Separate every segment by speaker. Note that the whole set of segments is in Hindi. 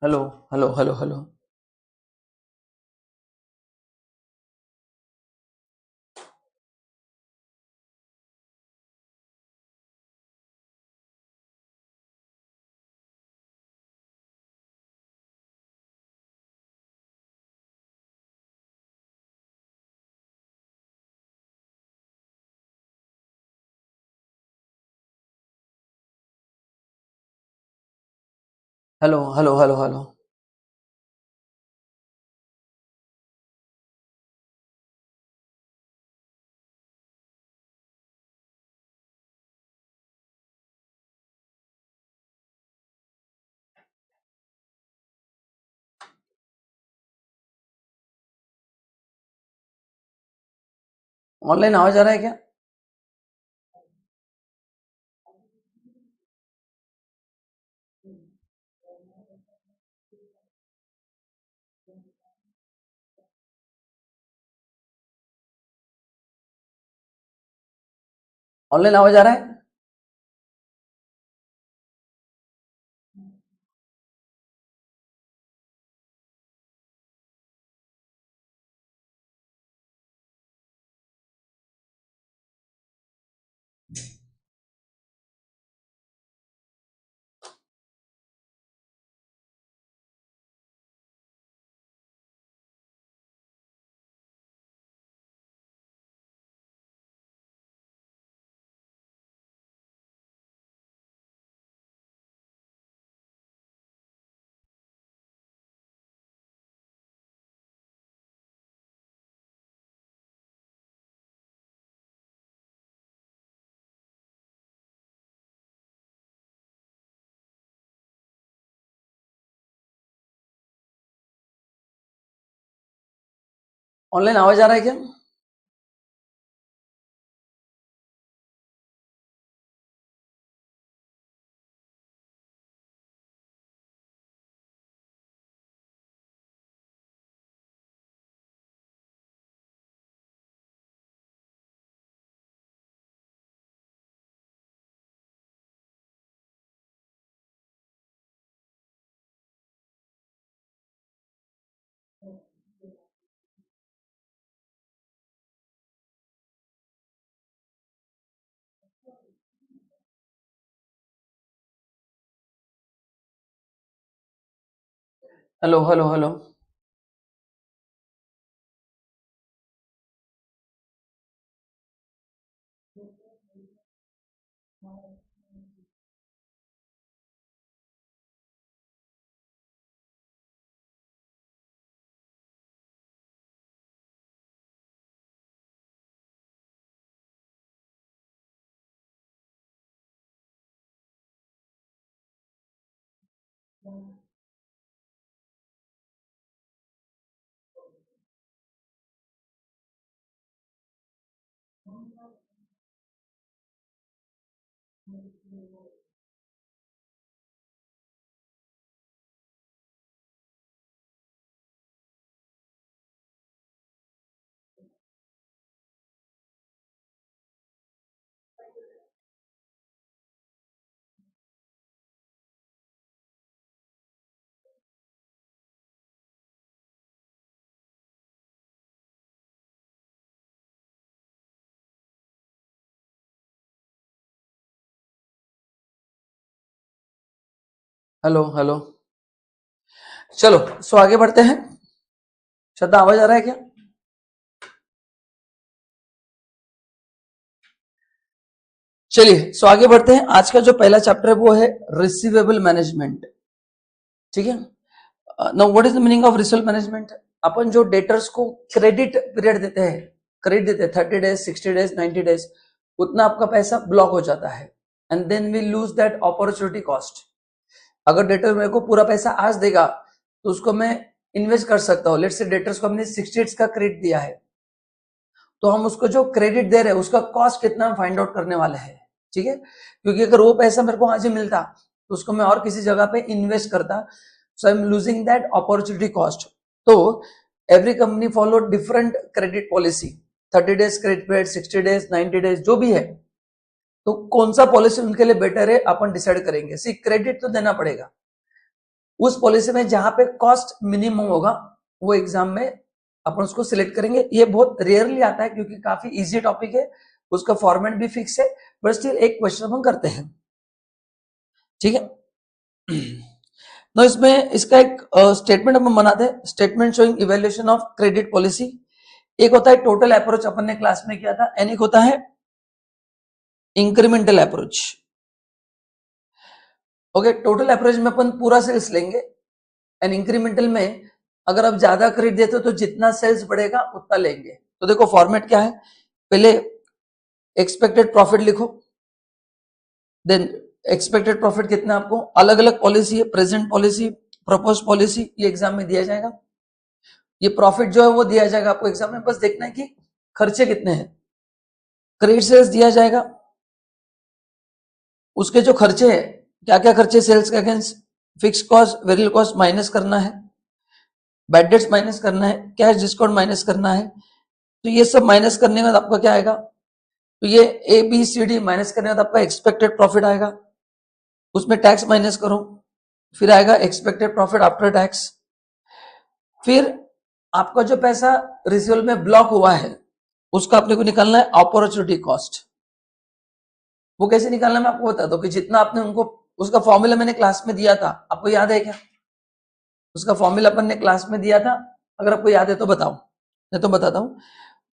Speaker 1: Hello hello hello hello. Hello hello hello hello. Online आवाज आ रहा है क्या? ऑनलाइन आवाज आ रहा है? ऑनलाइन आवाज आ रहा है क्या? Hello hello hello. Hello hello. चलो सो आगे बढ़ते हैं। श्रद्धा आवाज आ रहा है क्या? चलिए सो आगे बढ़ते हैं। आज का जो पहला चैप्टर है वो है रिसीवेबल मैनेजमेंट। ठीक है। Now what is the meaning of receivable management? अपन जो डेटर्स को क्रेडिट पीरियड देते हैं, क्रेडिट देते हैं 30 डेज, 60 डेज, 90 डेज, उतना आपका पैसा ब्लॉक हो जाता है and then we lose that opportunity cost. अगर डेटर मेरे को पूरा पैसा आज देगा तो उसको मैं इन्वेस्ट कर सकता हूँ। लेट्स से डेटर्स को हमने 60 डेज का क्रेडिट दिया है, तो हम उसको जो क्रेडिट दे रहे हैं उसका कॉस्ट कितना हम फाइंड आउट करने वाले हैं। ठीक है, क्योंकि अगर वो पैसा मेरे को आज ही मिलता तो उसको मैं और किसी जगह पे इन्वेस्ट करता, so I am losing that opportunity cost. तो every company follow different credit policy, 30 days credit period, 60 days, 90 days, जो भी है। तो कौन सा पॉलिसी उनके लिए बेटर है अपन डिसाइड करेंगे। सी क्रेडिट तो देना पड़ेगा, उस पॉलिसी में जहां पे कॉस्ट मिनिमम होगा वो एग्जाम में अपन उसको सिलेक्ट करेंगे। ये बहुत रेयरली आता है क्योंकि काफी इजी टॉपिक है, उसका फॉर्मेट भी फिक्स है, बट स्टिल एक क्वेश्चन अपन करते हैं, ठीक है। तो इसमें इसका एक स्टेटमेंट अपन बनाते हैं, statement showing evaluation of credit policy. एक होता है टोटल अप्रोच, अपन ने क्लास में किया था, एंड एक होता है incremental approach. Okay, total approach में अपन पूरा सेल्स लेंगे, एंड इंक्रीमेंटल में अगर आप ज्यादा खरीद देते हो तो जितना सेल्स बढ़ेगा उतना लेंगे। तो देखो फॉर्मेट क्या है, पहले एक्सपेक्टेड प्रॉफिट लिखो, देन एक्सपेक्टेड प्रॉफिट कितना आपको, अलग अलग पॉलिसी है, प्रेजेंट पॉलिसी, प्रपोज पॉलिसी, ये एग्जाम में दिया जाएगा। ये प्रॉफिट जो है वो दिया जाएगा आपको एग्जाम में, बस देखना है कि खर्चे कितने हैं। क्रेडिट सेल्स दिया जाएगा, उसके जो खर्चे हैं, क्या क्या खर्चे सेल्स के against, fix cost, variable cost minus करना है, बैड डेट्स माइनस करना है, कैश डिस्काउंट माइनस करना है। तो ये सब माइनस करने के बाद आपका क्या आएगा, तो ये A B C D minus करने के बाद आपका एक्सपेक्टेड प्रॉफिट आएगा, उसमें टैक्स माइनस करो, फिर आएगा एक्सपेक्टेड प्रॉफिट आफ्टर टैक्स। फिर आपका जो पैसा रिसीवेबल में ब्लॉक हुआ है उसका अपने को निकालना है अपॉर्चुनिटी कॉस्ट। वो कैसे निकालना मैं आपको बता दूं कि जितना आपने उनको, उसका फॉर्मूला मैंने क्लास में दिया था, आपको याद है क्या? उसका फॉर्मूला अपन ने क्लास में दिया था, अगर आपको याद है तो बताओ, मैं तो बताता हूं।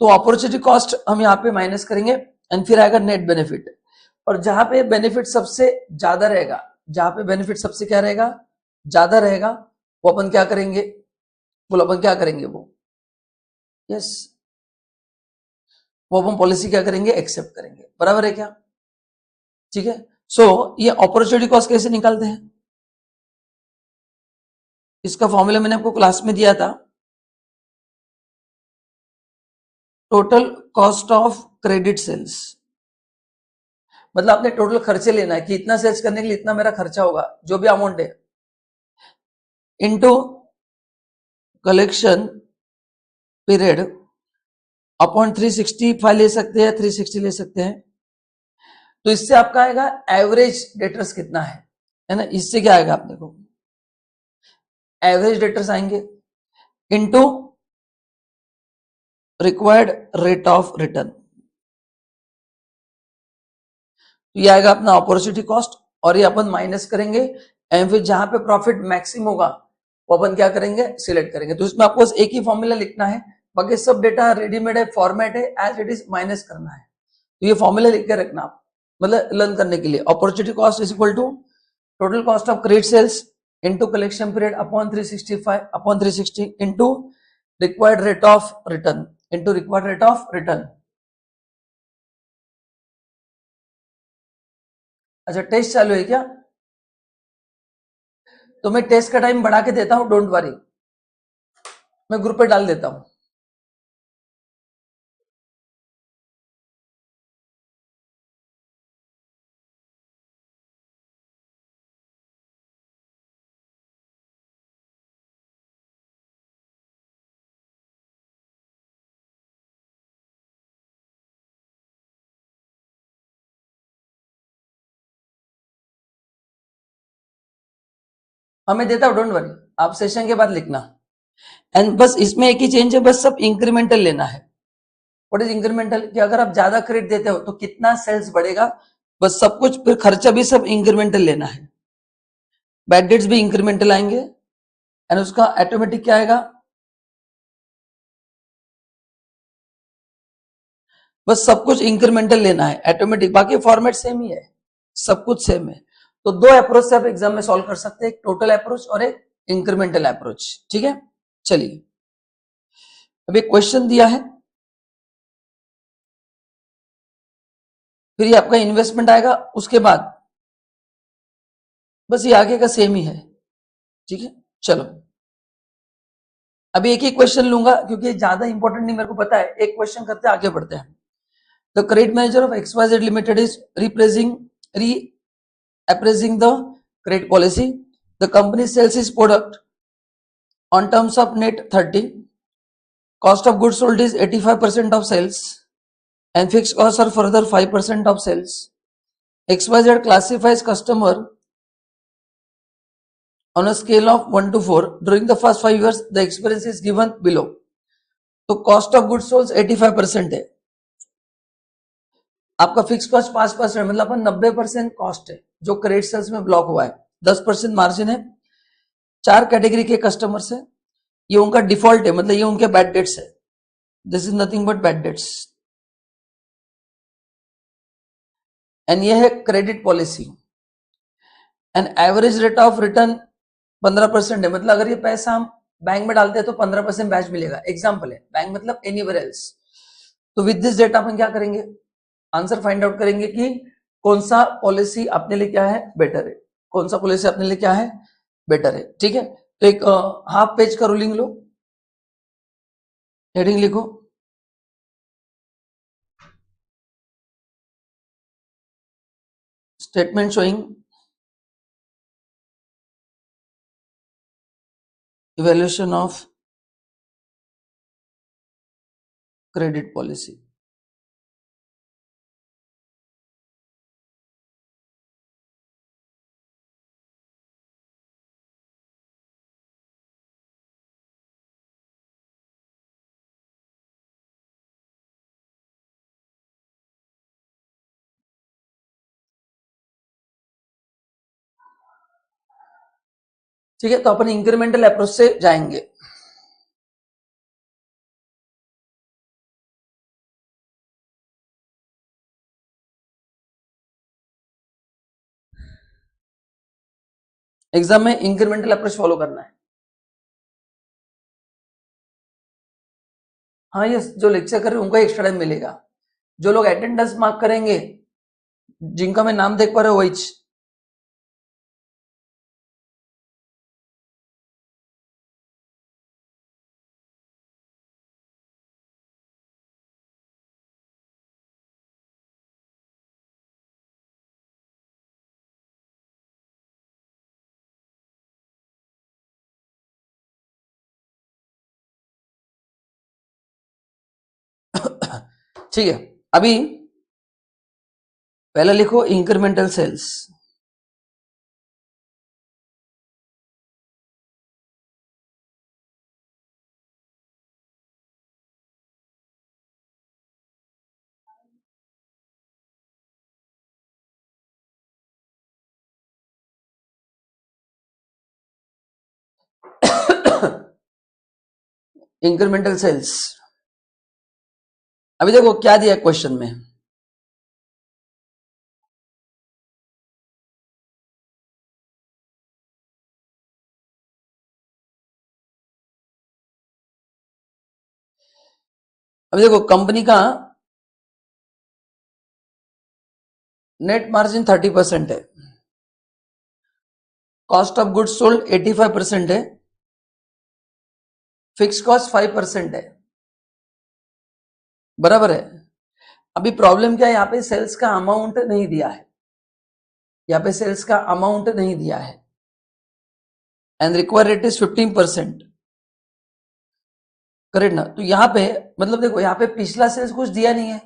Speaker 1: तो अपॉर्चुनिटी कॉस्ट हम यहाँ पे माइनस करेंगे, एंड फिर आएगा नेट बेनिफिट। और जहां पे बेनिफिट सबसे ज्यादा रहेगा, जहां पे बेनिफिट सबसे क्या रहेगा, ज्यादा रहेगा, वो अपन क्या करेंगे, बोलो अपन क्या करेंगे, वो यस, वो अपन पॉलिसी क्या करेंगे, एक्सेप्ट करेंगे। बराबर है क्या? ठीक है। सो ये अपॉर्चुनिटी कॉस्ट कैसे निकालते हैं, इसका फॉर्मूला मैंने आपको क्लास में दिया था, total cost of credit sales. मतलब आपने टोटल खर्चे लेना है कि इतना सेल्स करने के लिए इतना मेरा खर्चा होगा, जो भी अमाउंट है, इनटू कलेक्शन पीरियड अपॉन 365 ले सकते हैं, 360 ले सकते हैं। तो इससे आपका आएगा एवरेज डेटर्स कितना है ना, इससे क्या आएगा अपने को, एवरेज डेटर्स आएंगे into required rate of return. ये आएगा अपना अपॉर्चुनिटी कॉस्ट, और ये अपन माइनस करेंगे, एंड फिर जहां पे प्रॉफिट मैक्सिमम होगा वो अपन क्या करेंगे, सिलेक्ट करेंगे। तो इसमें आपको एक ही फॉर्मूला लिखना है, बाकी सब डेटा रेडीमेड है, फॉर्मेट है, एज इट इज माइनस करना है। तो ये फॉर्मूला लिख के रखना आप, मतलब लर्न करने के लिए, opportunity cost is equal to total cost of credit sales into collection period upon 365 upon 360 into required rate of return, into required rate of return. अच्छा, टेस्ट चालू है क्या? तो मैं टेस्ट का टाइम बढ़ा के देता हूं, डोंट वरी, मैं ग्रुप पे डाल देता हूं। हाँ मैं देता हूं, डोंट वरी, आप सेशन के बाद लिखना। एंड बस इसमें एक ही चेंज है, बस सब इंक्रीमेंटल लेना है। व्हाट इज इंक्रीमेंटल, कि अगर आप ज्यादा खरीद देते हो तो कितना सेल्स बढ़ेगा, बस सब कुछ, फिर खर्चा भी सब इंक्रीमेंटल लेना है, बैड डेट्स भी इंक्रीमेंटल आएंगे, एंड उसका ऑटोमेटिक क्या आएगा, बस सब कुछ इंक्रीमेंटल लेना है ऑटोमेटिक, बाकी फॉर्मेट सेम ही है, सब कुछ सेम है। तो दो अप्रोच से आप एग्जाम में सॉल्व कर सकते हैं, एक टोटल अप्रोच और एक इंक्रीमेंटल अप्रोच। ठीक है, चलिए अभी क्वेश्चन दिया है, फिर ये आपका इन्वेस्टमेंट आएगा, उसके बाद बस ये आगे का सेम ही है। ठीक है, चलो अभी एक ही क्वेश्चन लूंगा क्योंकि ज्यादा इंपॉर्टेंट नहीं, मेरे को पता है, एक क्वेश्चन करते हैं, आगे बढ़ते हैं। The credit manager of XYZ limited is reappraising the credit policy. The company sells its product on terms of net 30. Cost of goods sold is 85% of sales, and fixed costs are further 5% of sales. XYZ classifies customer on a scale of 1 to 4 during the first 5 years the experience is given below. तो कॉस्ट ऑफ गुड्स सोल्ड 85% है, आपका फिक्स कॉस्ट 5%, मतलब अपन 90% कॉस्ट है जो क्रेडिट सेल्स में ब्लॉक हुआ है, 10% मार्जिन है। 4 कैटेगरी के कस्टमर्स है, ये उनका डिफॉल्ट है, मतलब ये उनके बैड डेट्स है, this is nothing but bad debts. And ये है credit policy. And average rate of return 15% है, मतलब अगर ये पैसा हम बैंक में डालते हैं तो 15% बैच मिलेगा। एग्जाम्पल है, बैंक मतलब एनीवेयर एल्स। तो विद दिस डेटा अपन क्या करेंगे, आंसर फाइंड आउट करेंगे कि कौन सा पॉलिसी अपने लिए क्या है बेटर है, कौन सा पॉलिसी अपने लिए क्या है बेटर है। ठीक है, तो एक हाफ पेज का रूलिंग लो, हेडिंग लिखो, statement showing evaluation of credit policy. ठीक है, तो अपन इंक्रीमेंटल अप्रोच से जाएंगे। एग्जाम में इंक्रीमेंटल अप्रोच फॉलो करना है। हाँ, ये जो लेक्चर कर रहे हैं उनको एक्स्ट्रा टाइम मिलेगा, जो लोग अटेंडेंस मार्क करेंगे, जिनका मैं नाम देख पा रहा हूँ वही। ठीक है, अभी पहले लिखो इंक्रीमेंटल सेल्स। इंक्रीमेंटल सेल्स, अभी देखो क्या दिया है क्वेश्चन में। अभी देखो कंपनी का नेट मार्जिन 30% है, कॉस्ट ऑफ गुड्स सोल्ड 85% है, फिक्स कॉस्ट 5% है, बराबर है। अभी प्रॉब्लम क्या है, यहाँ पे सेल्स का अमाउंट नहीं दिया है, यहाँ पे सेल्स का अमाउंट नहीं दिया है, and require rate is 15%, correct ना। तो यहाँ पे मतलब देखो यहाँ पे पिछला सेल्स कुछ दिया नहीं है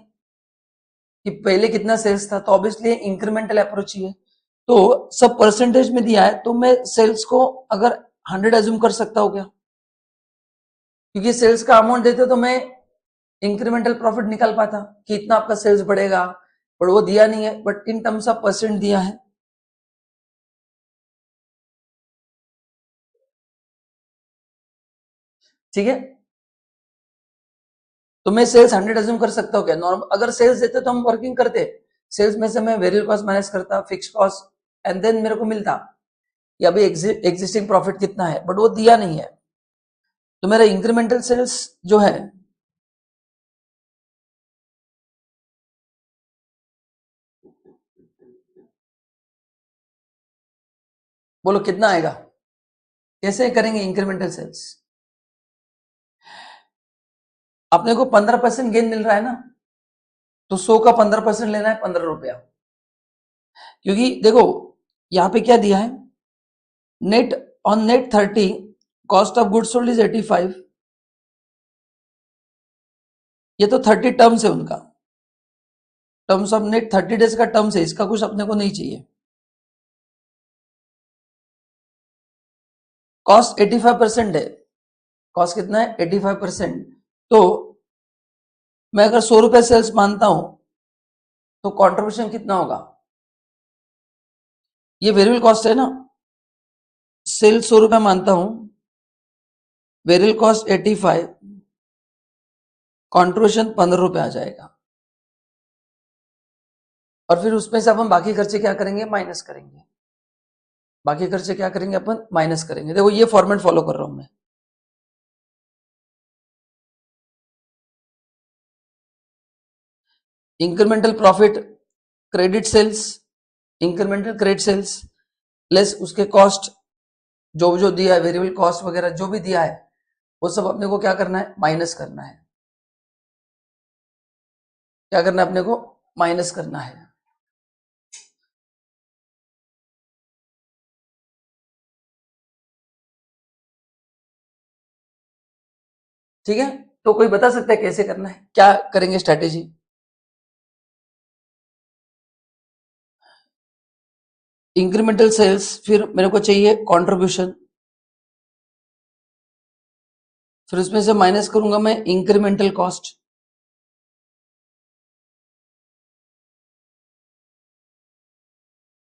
Speaker 1: कि पहले कितना सेल्स था, तो ऑब्वियसली इंक्रीमेंटल अप्रोच ही है, तो सब परसेंटेज में दिया है, तो मैं सेल्स को अगर 100 एज्यूम कर सकता हूँ क्या, क्योंकि सेल्स का अमाउंट देते तो मैं इंक्रीमेंटल प्रॉफिट निकाल पाता कि इतना आपका सेल्स बढ़ेगा, पर वो दिया नहीं है, but in terms of percent दिया है। ठीक है, तो मैं सेल्स 100 एज्यूम कर सकता हूँ क्या, नॉर्मल अगर सेल्स देते तो हम वर्किंग करते, सेल्स में से मैं वेरिएबल कॉस्ट माइनस करता, फिक्स कॉस्ट, एंड देन मेरे को मिलता कि अभी एग्जिस्टिंग प्रॉफिट कितना है, बट वो दिया नहीं है, तो मेरा इंक्रीमेंटल सेल्स जो है बोलो कितना आएगा, कैसे करेंगे इंक्रीमेंटल सेल्स। अपने को 15% गेन मिल रहा है ना, तो 100 का 15% लेना है, 15 रुपया, क्योंकि देखो यहां पे क्या दिया है, net on net 30, cost of goods sold is 85, ये तो 30 टर्म्स है उनका, टर्म्स ऑफ नेट 30 डेज का टर्म्स है, इसका कुछ अपने को नहीं चाहिए। कॉस्ट 85% है, कॉस्ट कितना है 85%। तो मैं अगर 100 रुपए सेल्स मानता हूं तो कंट्रीब्यूशन कितना होगा, ये वेरिएबल कॉस्ट है ना, सेल्स 100 रुपए मानता हूं, वेरिएबल कॉस्ट 85, कंट्रीब्यूशन 15 रुपए आ जाएगा। और फिर उसमें से अपन बाकी खर्चे क्या करेंगे, माइनस करेंगे। बाकी खर्चे क्या करेंगे, अपन माइनस करेंगे। देखो ये फॉर्मेट फॉलो कर रहा हूं मैं। Incremental profit credit sales, incremental credit sales less उसके कॉस्ट, जो जो दिया है वेरिएबल कॉस्ट वगैरह जो भी दिया है वो सब अपने को क्या करना है, माइनस करना है। क्या करना है अपने को, माइनस करना है। ठीक है, तो कोई बता सकता है कैसे करना है, क्या करेंगे स्ट्रेटेजी। इंक्रीमेंटल सेल्स, फिर मेरे को चाहिए कंट्रीब्यूशन, फिर उसमें से माइनस करूंगा मैं इंक्रीमेंटल कॉस्ट,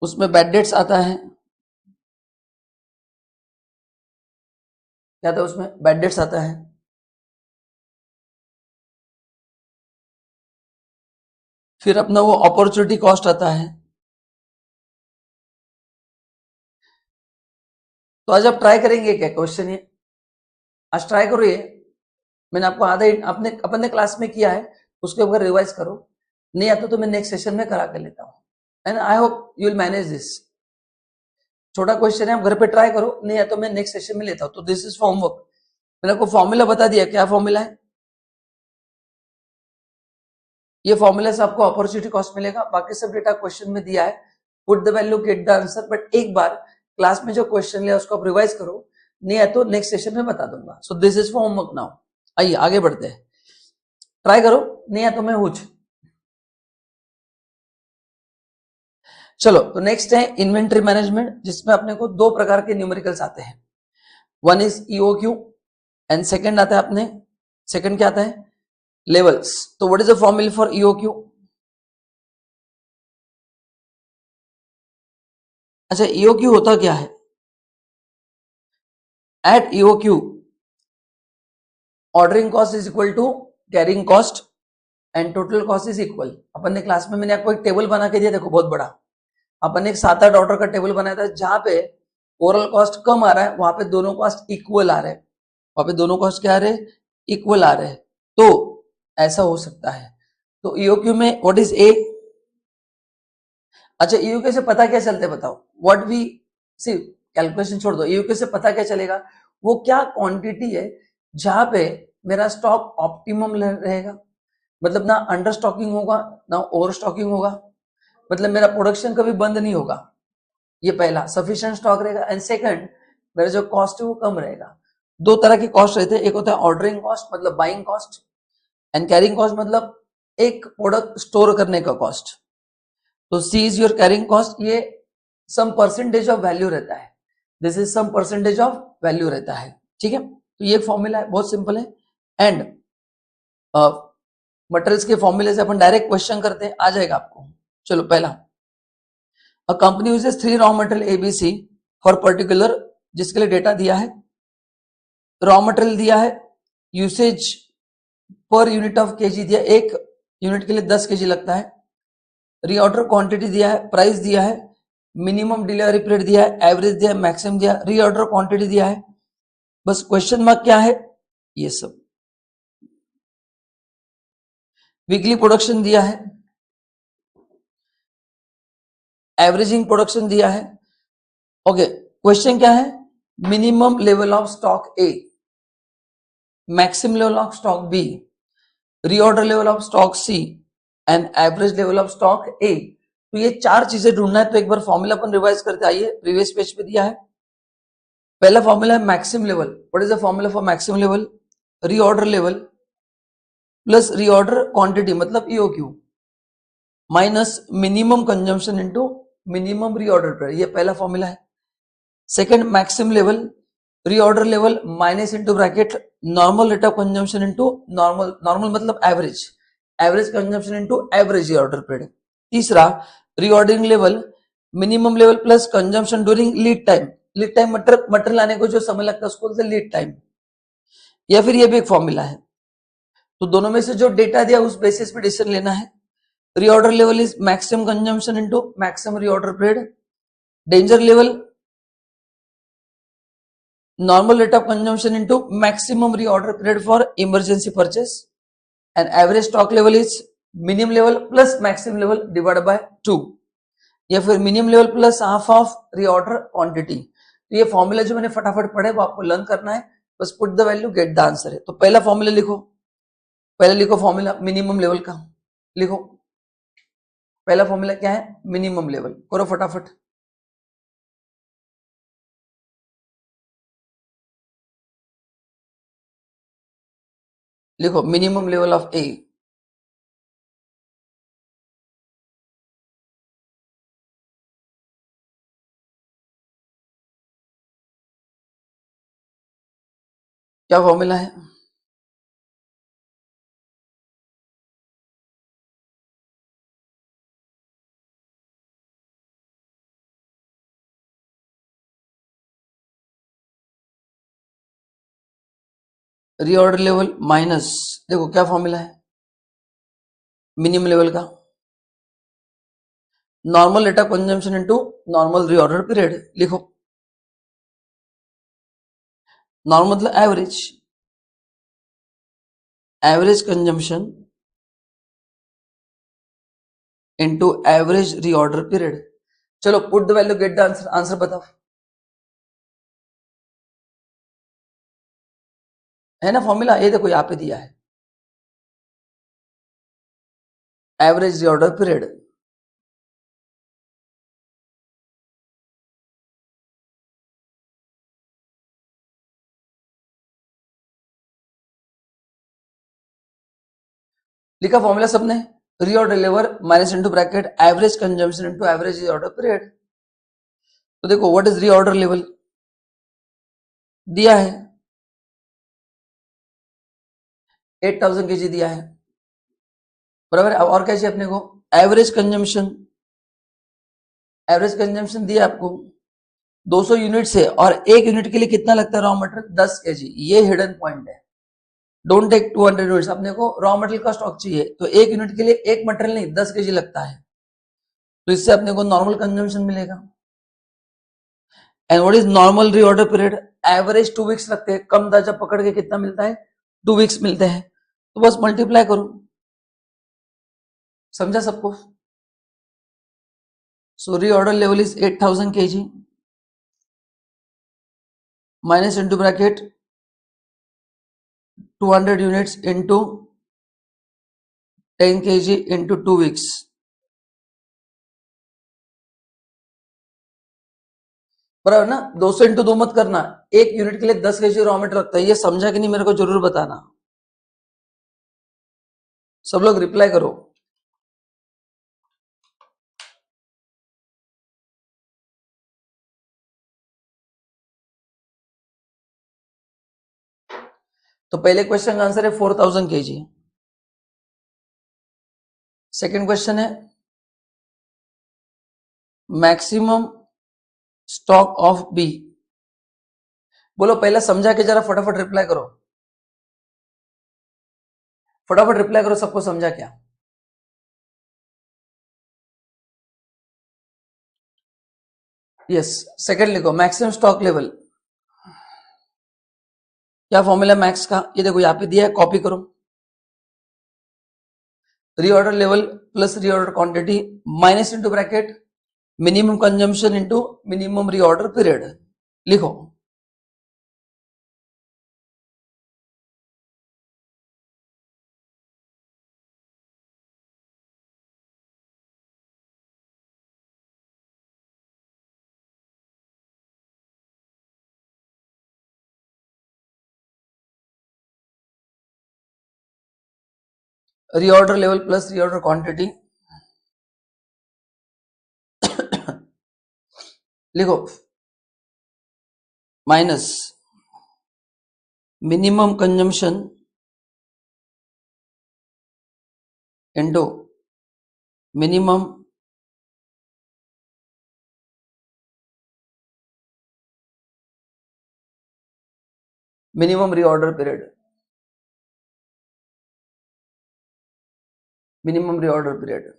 Speaker 1: उसमें बैड डेट्स आता है, क्या था उसमें, बैड डेट्स आता है। फिर अपना वो अपॉर्चुनिटी कॉस्ट आता है। तो आज आप ट्राई करेंगे क्या, क्वेश्चन ये आज ट्राई करो। ये मैंने आपको आधा अपने अपन ने क्लास में किया है, उसके ऊपर रिवाइज करो। नहीं आता तो मैं नेक्स्ट सेशन में करा कर लेता हूँ, and I hope you will manage this. छोटा क्वेश्चन है, आप घर पे ट्राई करो, नहीं आता तो मैं नेक्स्ट सेशन में लेता हूँ। तो दिस इज होमवर्क। मैंने आपको फॉर्मूला बता दिया, क्या फॉर्मूला है, ये फॉर्मूला से आपको अपॉर्चुनिटी कॉस्ट मिलेगा। बाकी सब डेटा क्वेश्चन में दिया है, put the value get the answer. But एक बार क्लास में जो क्वेश्चन लिया उसको आप रिवाइज करो, नहीं है तो नेक्स्ट सेशन में बता दूंगा। So this is for homework now. आइए आगे बढ़ते हैं, ट्राई करो, नहीं है तो मैं हुच। चलो तो नेक्स्ट है इन्वेंट्री मैनेजमेंट, जिसमें अपने को दो प्रकार के न्यूमेरिकल्स आते हैं। One is EOQ and second आता है अपने, सेकंड क्या आता है, लेवल्स। तो what is the formula for EOQ. अच्छा, ईओक्यू होता क्या है, at EOQ ordering cost is equal to carrying cost and total cost is equal. अपन ने क्लास में मैंने आपको एक टेबल बना के दिया, देखो बहुत बड़ा। अपन ने एक 7-8 ऑर्डर का टेबल बनाया था, जहां पे ओवरऑल कॉस्ट कम आ रहा है, वहां पे दोनों कॉस्ट इक्वल आ रहे हैं। वहां पे दोनों कॉस्ट क्या आ रहे हैं, इक्वल आ रहे हैं। तो ऐसा हो सकता है। तो ईओक्यू में व्हाट इज ए। अच्छा, ईओक्यू से पता क्या चलता है, बताओ। व्हाट वी सी, कैलकुलेशन छोड़ दो, ईओक्यू से पता क्या चलेगा, वो क्या क्वांटिटी है जहां पे मेरा स्टॉक ऑप्टिमम रहेगा। मतलब ना अंडर स्टॉकिंग होगा ना ओवर स्टॉकिंग होगा, मतलब मेरा प्रोडक्शन कभी बंद नहीं होगा। ये पहला सफिशिएंट स्टॉक रहेगा। एंड सेकंड, मेरा जो कॉस्ट है वो कम रहेगा। दो तरह के कॉस्ट रहते हैं, एक होता है ऑर्डरिंग कॉस्ट मतलब buying cost, and carrying cost मतलब एक प्रोडक्ट स्टोर करने का कॉस्ट। तो C is your carrying cost, ये सम परसेंटेज ऑफ वैल्यू रहता है, this is some percentage of value रहता है। ठीक है, तो ये फॉर्मूला है, बहुत सिंपल है। एंड मटेरियल्स के फॉर्मूले से अपन डायरेक्ट क्वेश्चन करते हैं, आ जाएगा आपको। चलो पहला, a company uses 3 raw material ABC for particular, जिसके लिए डेटा दिया है, रॉ मटेरियल दिया है, usage per unit of KG दिया, एक यूनिट के लिए 10 केजी लगता है, रीऑर्डर क्वांटिटी दिया है, प्राइस दिया है, मिनिमम डिलीवरी पीरियड दिया है, एवरेज दिया है, मैक्सिमम दिया, रीऑर्डर क्वांटिटी दिया है। बस क्वेश्चन मार्क क्या है, ये सब। वीकली प्रोडक्शन दिया है, एवरेजिंग प्रोडक्शन दिया है। ओके, क्वेश्चन क्या है, minimum level of stock A, maximum level of stock B, reorder level of stock C and average level of stock A. तो ये चार चीजें ढूंढना है। तो एक बार फॉर्मूला अपन रिवाइज करते आइए, प्रीवियस पेज पे दिया है। पहला फॉर्मूला है maximum level. What is the formula for maximum level, reorder level plus reorder quantity मतलब EOQ minus minimum consumption into minimum reorder पर, ये पहला फॉर्मूला है। Second, maximum level reorder level minus into bracket normal rate of consumption into normal मतलब average consumption into average reorder period. तीसरा reordering level minimum level plus consumption during lead time material आने को जो समय लगता है उसको बोलते हैं लीड टाइम। या फिर ये भी एक फॉर्मूला है। तो दोनों में से जो डेटा दिया उस बेसिस पे डिसीजन लेना है। Reorder level is maximum consumption into maximum reorder period. Danger level normal rate of consumption into maximum reorder period for emergency purchase, and average stock level is minimum level plus maximum level divided by 2 या फिर minimum level plus half of reorder quantity. तो ये फॉर्मूला जो मैंने फटाफट पढ़े वो आपको लर्न करना है, बस put the value get the answer है। तो पहला फॉर्मूला लिखो, पहले लिखो फॉर्मूला मिनिमम लेवल का लिखो। पहला फॉर्मूला क्या है? Minimum level. करो फटाफट। लिखो मिनिमम लेवल ऑफ ए। क्या फॉर्मूला है? रीऑर्डर लेवल माइनस, देखो क्या फॉर्मूला है मिनिमम लेवल का, normal rate of consumption into normal reorder period. लिखो नॉर्मल मतलब average consumption into average reorder period. चलो put the value get the answer. Answer बताओ, है ना फॉर्मूला? ये देखो यहाँ पे दिया है एवरेज रीऑर्डर पीरियड। लिखा फॉर्मूला सबने, reorder level minus into bracket average consumption into average reorder period. तो देखो व्हाट इज रीऑर्डर लेवल दिया है 8000 केजी दिया है, बराबर। अब और क्या चाहिए अपने को? एवरेज कंजम्पशन दिया आपको 200 यूनिट से, और एक यूनिट के लिए कितना लगता है रॉ मटेरियल? 10 केजी। ये हिडन पॉइंट है। डोंट टेक 200 यूनिट्स, अपने को रॉ मटेरियल का स्टॉक चाहिए, तो एक यूनिट के लिए एक मटेरियल नहीं 10 केजी लगता है, तो इससे अपने को नॉर्मल कंजम्पशन मिलेगा। And what is normal reorder period? Average 2 weeks लगते हैं, कम दर्जा पकड़ के कितना मिलता है? 2 वीक्स मिलते हैं। तो बस मल्टीप्लाई करो। समझा सबको? So reorder level is 8000 KG minus into bracket 200 units into 10 KG into 2 weeks. बराबर ना? 200 इंटू 2 मत करना, एक यूनिट के लिए 10 केजी रॉ मटेरियल लगता है। ये समझा कि नहीं मेरे को जरूर बताना। सब लोग रिप्लाई करो। तो पहले क्वेश्चन का आंसर है 4000 केजी। सेकंड क्वेश्चन है मैक्सिमम स्टॉक ऑफ बी। बोलो पहले समझा के जरा फटाफट रिप्लाई करो, फटाफट रिप्लाई करो, सबको समझा क्या? यस। सेकंड लिखो मैक्सिमम स्टॉक लेवल। क्या फॉर्मूला मैक्स का? ये देखो यहाँ पे दिया है, कॉपी करो। Reorder level plus reorder quantity minus into bracket minimum consumption into minimum reorder period. लिखो reorder level plus reorder quantity लिखो minus minimum consumption into minimum reorder period, minimum reorder period.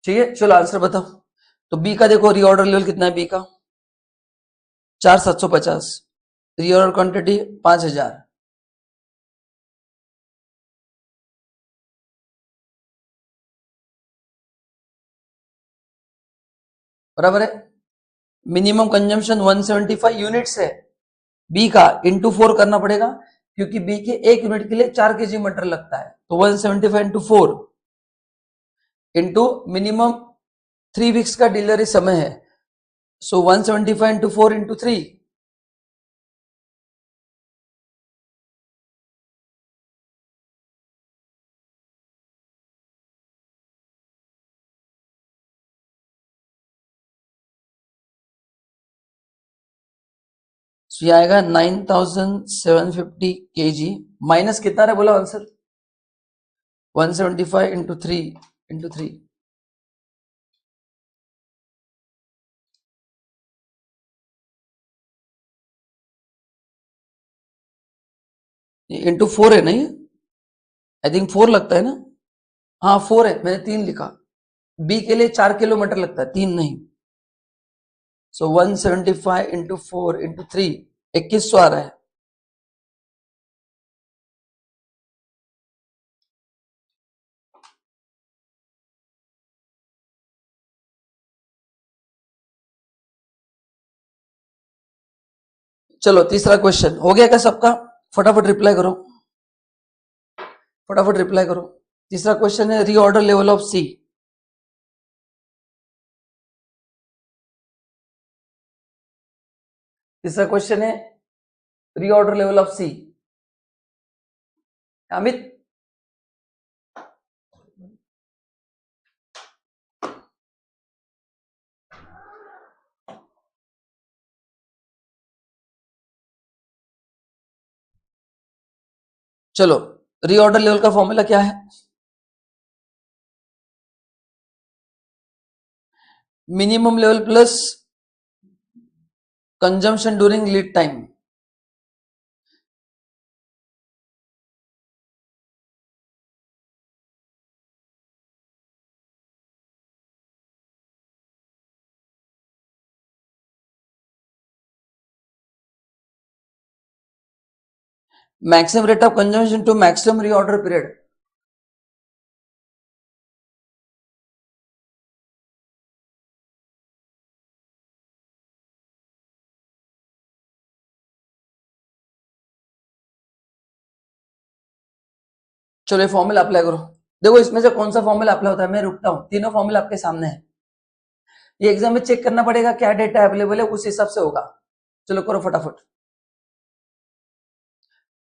Speaker 1: ठीक है, चलो आंसर बताओ। तो बी का देखो रीऑर्डर लेवल कितना है, बी का 4750, रीऑर्डर क्वांटिटी 5000। बराबर है। मिनिमम कंजम्पशन 175 यूनिट्स है बी का, इंटू 4 करना पड़ेगा क्योंकि बी के 1 यूनिट के लिए 4 केजी मटेरियल लगता है। तो 175 इंटू 4 इंटू मिनिमम 3 वीक्स का डिलीवरी समय है। सो 175 इंटू 4 इंटू 3, ये आएगा 9750 केजी माइनस कितना है बोला आंसर, 175 इंटू 3 इंटू 3, इंटू 4 है नहीं, आई थिंक 4 लगता है ना। हाँ 4 है, मैंने 3 लिखा। बी के लिए 4 किलोमीटर लगता है, 3 नहीं। सो 175 इंटू 4 इंटू 3, 2100 आ रहा है। चलो तीसरा क्वेश्चन हो गया क्या सबका, फटाफट रिप्लाई करो, फटाफट रिप्लाई करो। तीसरा क्वेश्चन है रीऑर्डर लेवल ऑफ सी। तीसरा क्वेश्चन है reorder level of C. Amit, चलो रीऑर्डर लेवल का फॉर्मूला क्या है, minimum level plus consumption during lead time. Maximum rate of consumption to maximum reorder period. चलो ये फॉर्मूला अप्लाई करो। देखो इसमें से कौन सा फॉर्मूला अप्लाई होता है, मैं रुकता हूं, तीनों फॉर्मूला आपके सामने है। ये एग्जाम में चेक करना पड़ेगा क्या डेटा अवेलेबल है, उस हिसाब से होगा। चलो करो फटाफट।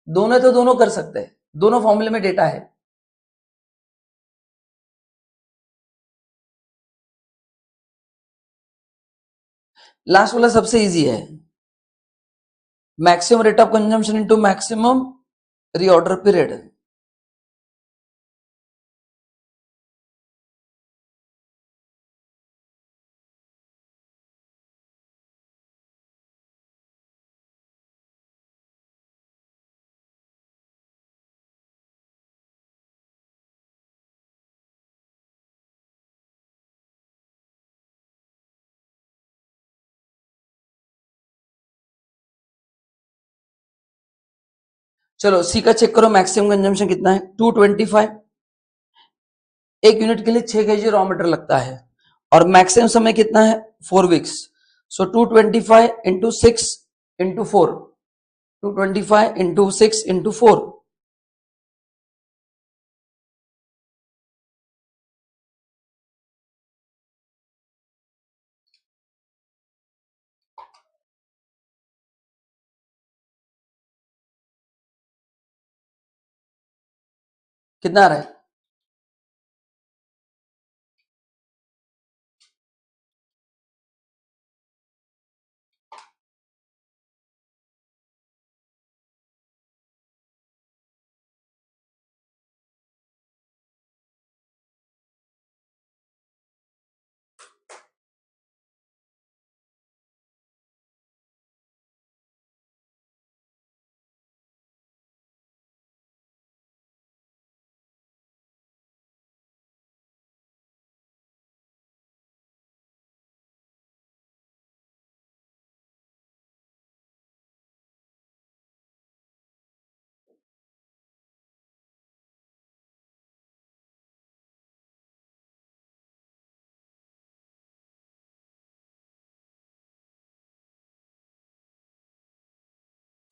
Speaker 1: दोनों तो दोनों कर सकते हैं, दोनों फॉर्मूले में डेटा है। लास्ट वाला सबसे इजी है, maximum rate of consumption into maximum reorder period. चलो सी का चेक करो, मैक्सिमम कंजम्पशन कितना है 225, एक यूनिट के लिए 6 केजी रॉ मटेरियल लगता है और मैक्सिमम समय कितना है 4 weeks. So 225 into 6 into 4, 225 into 6 into 4, कितना आ रहा है?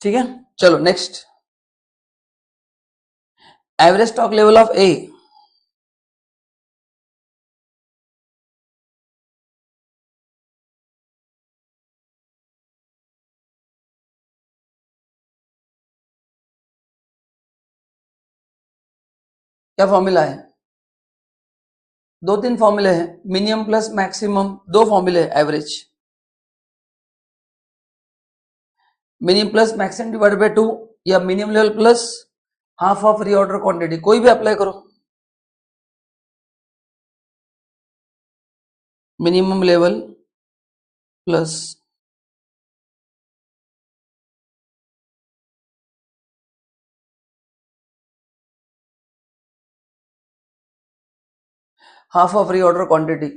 Speaker 1: ठीक है, चलो next. Average stock level of a, क्या फॉर्मूला है? दो तीन फॉर्मूले हैं, मिनिमम प्लस मैक्सिमम, दो फॉर्मूले हैं average. Minimum plus maximum divide by 2 या minimum level plus half of reorder quantity, कोई भी अप्लाई करो। Minimum level plus half of reorder quantity.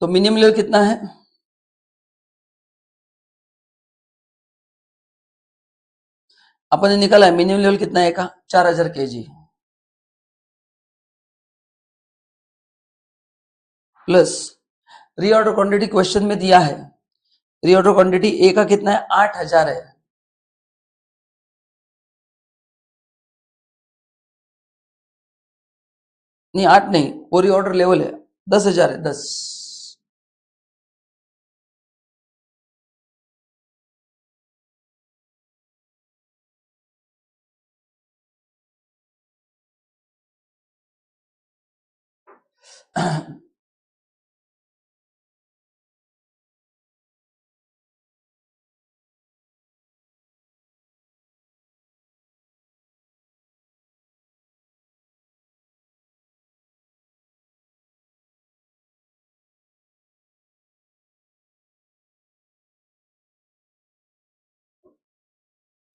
Speaker 1: तो मिनिमम लेवल कितना है? अपन ने निकाला है मिनिमम लेवल कितना है का, 4000 kg plus reorder quantity question में दिया है, रीऑर्डर क्वांटिटी ए का कितना है, 8000 है। नहीं 8 नहीं, वो रीऑर्डर लेवल है, 10,000 है, 10।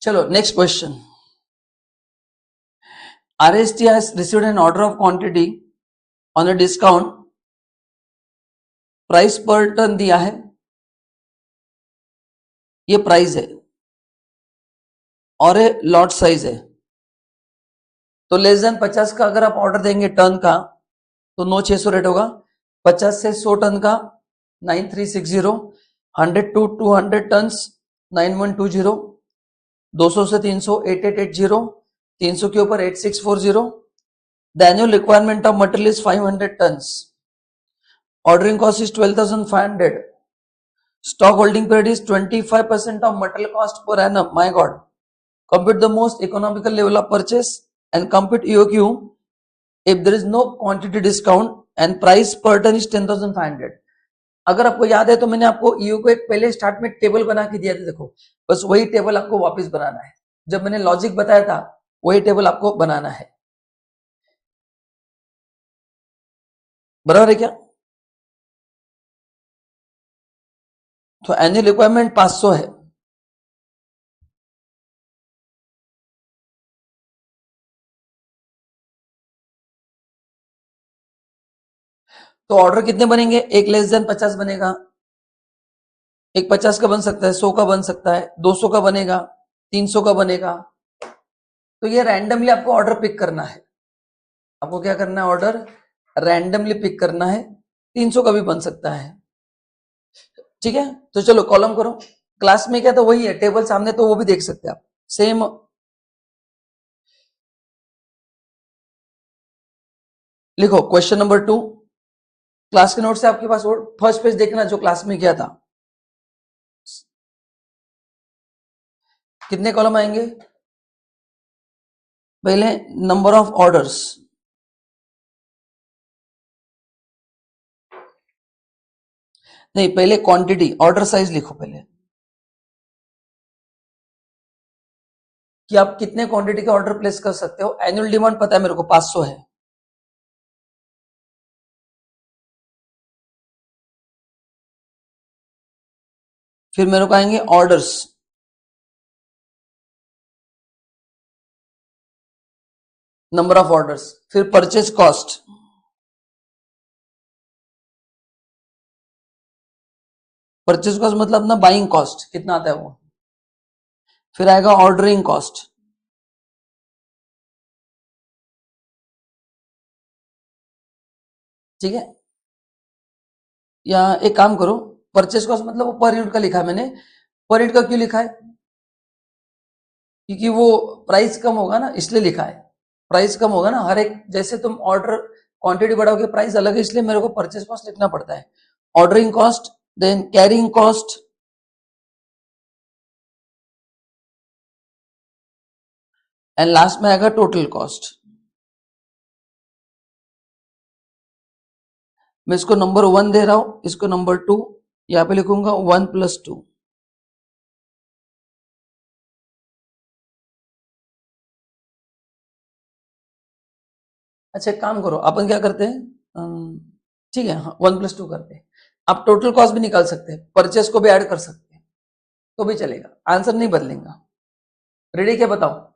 Speaker 1: चलो next question. RST has received an order of quantity on a discount, price per ton दिया है, ये प्राइस है और ये लॉट साइज है। तो लेस देन 50 का अगर आप ऑर्डर देंगे टन का तो 9600 रेट होगा, 50 से 100 टन का 9360, 100 to 200 टन 9120, 200 से 300 8880, 300 के ऊपर 8640। The annual requirement of material is 500 tons, ordering cost is 12,500, stock holding period is 25% of material cost per annum. My God, compute the most economical level of purchase and compute EOQ if there is no quantity discount and price per ton is 10,500। अगर आपको याद है तो मैंने आपको ईओ को एक पहले स्टार्ट में टेबल बना के दिया था, देखो बस वही टेबल आपको वापस बनाना है। जब मैंने लॉजिक बताया था वही टेबल आपको बनाना है, बराबर है क्या? तो एनुअल रिक्वायरमेंट 500 है, तो ऑर्डर कितने बनेंगे? एक लेस देन 50 बनेगा, एक 50 का बन सकता है, 100 का बन सकता है, 200 का बनेगा, 300 का बनेगा। तो ये रैंडमली आपको ऑर्डर पिक करना है, आपको क्या करना है, ऑर्डर रैंडमली पिक करना है। 300 का भी बन सकता है, ठीक है। तो चलो कॉलम करो, क्लास में क्या तो वही है टेबल सामने, तो वो भी देख सकते हैं आप सेम। लिखो क्वेश्चन नंबर 2, क्लास के नोट से आपके पास फर्स्ट पेज देखना जो क्लास में किया था। कितने कॉलम आएंगे? पहले नंबर ऑफ ऑर्डर्स, नहीं पहले क्वांटिटी, ऑर्डर साइज लिखो पहले कि आप कितने क्वांटिटी के ऑर्डर प्लेस कर सकते हो। एनुअल डिमांड पता है मेरे को 500 है। फिर मेरे को आएंगे ऑर्डर्स, नंबर ऑफ ऑर्डर्स। फिर परचेज कॉस्ट, परचेज कॉस्ट मतलब अपना बाइंग कॉस्ट कितना आता है वो। फिर आएगा ऑर्डरिंग कॉस्ट, ठीक है। या एक काम करो, परचेज कॉस्ट मतलब वो पर यूनिट का लिखा है मैंने। पर यूनिट का क्यों लिखा है? क्योंकि वो प्राइस कम होगा ना, इसलिए लिखा है। प्राइस कम होगा ना, हर एक जैसे तुम ऑर्डर क्वांटिटी बढ़ाओगे प्राइस अलग है, इसलिए मेरे को परचेज कॉस्ट लिखना पड़ता है। Ordering cost, then carrying cost, and last में आएगा टोटल कॉस्ट। मैं इसको नंबर 1 दे रहा हूं, इसको नंबर 2, यहां पे लिखूंगा 1+2। अच्छा एक काम करो, अपन क्या करते हैं, ठीक है, हाँ 1+2 करते हैं। आप टोटल कॉस्ट भी निकाल सकते हैं, परचेस को भी ऐड कर सकते हैं, तो भी चलेगा, आंसर नहीं बदलेगा। रेडी क्या बताओ?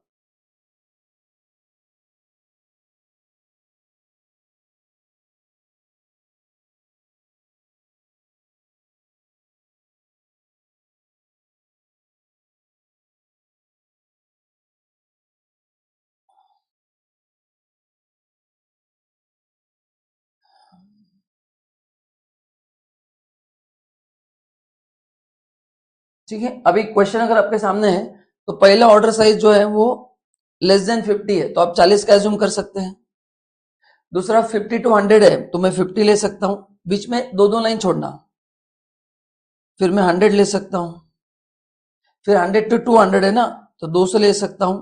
Speaker 1: ठीक है, अभी क्वेश्चन अगर आपके सामने है तो पहला ऑर्डर साइज जो है वो लेस देन 50 है, तो आप 40 का एज्यूम कर सकते हैं। दूसरा 50 to 100 है, तो मैं 50 ले सकता हूं, बीच में दो दो लाइन छोड़ना। फिर मैं 100 ले सकता हूं। फिर 100 to 200 है ना, तो 200 ले सकता हूं,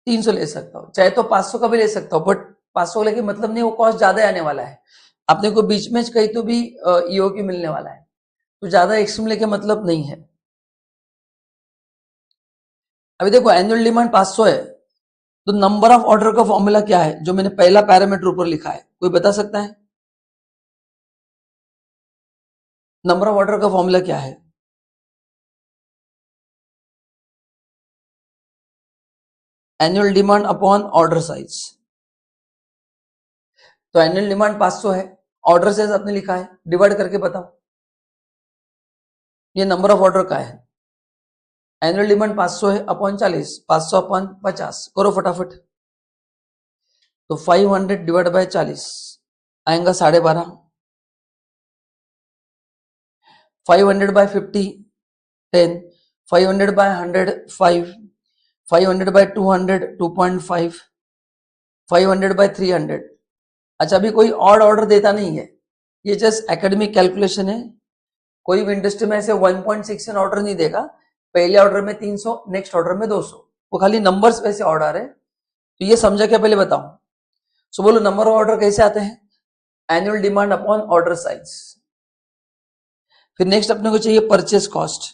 Speaker 1: 300 ले सकता हूं, चाहे तो 500 का भी ले सकता हूं, बट 500 लेके मतलब नहीं, वो कॉस्ट ज्यादा आने वाला है। अपने को बीच में कहीं तो भी ईओक्यू मिलने वाला है, तो ज्यादा एक्सट्रीम लेके मतलब नहीं है। अभी देखो एनुअल डिमांड 500 है, तो नंबर ऑफ ऑर्डर का फॉर्मूला क्या है जो मैंने पहला पैरामीटर ऊपर लिखा है, कोई बता सकता है? नंबर ऑफ ऑर्डर का फॉर्मूला क्या है? Annual demand upon order size. तो एनुअल डिमांड 500 है, ऑर्डर साइज आपने लिखा है, डिवाइड करके बताओ, ये नंबर ऑफ ऑर्डर का है। एनुअल डिमांड 500 है अपॉन 40, 500 अपॉन 50, करो फटाफट। तो 500 डिवाइड बाय 40 आएगा 12.5। 500 बाय 50 10, 500 बाय 100 5, 500 बाय 200 2.5, 500 बाय 300। अच्छा अभी कोई ऑड ऑर्डर देता नहीं है, ये जस्ट एकेडमिक कैलकुलेशन है। कोई भी इंडस्ट्री में ऐसे 1.6 ऑर्डर नहीं देगा, पहले ऑर्डर में 300, नेक्स्ट ऑर्डर में 200, वो खाली नंबर्स वैसे ऑर्डर है। तो ये समझा क्या पहले बताऊं? सो बोलो नंबर ऑफ ऑर्डर कैसे आते हैं? Annual demand upon order size. फिर नेक्स्ट अपने को चाहिए परचेस कॉस्ट।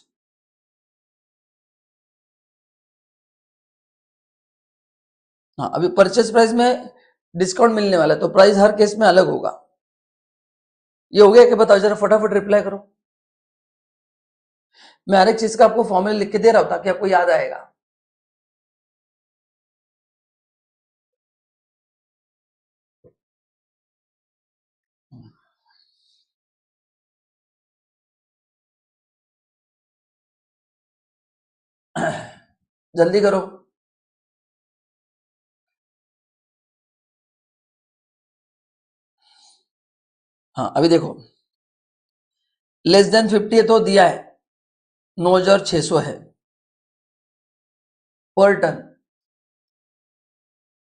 Speaker 1: हाँ अभी परचेस प्राइस में डिस्काउंट मिलने वाला है, तो प्राइस हर केस में अलग होगा। ये हो गया कि बताओ, जरा फटाफट रिप्लाई करो। मैं हर एक चीज का आपको फॉर्मूला लिख के दे रहा हूं ताकि आपको याद आएगा। जल्दी करो। हाँ अभी देखो, लेस देन 50 है तो दिया है 9600 है पर टन।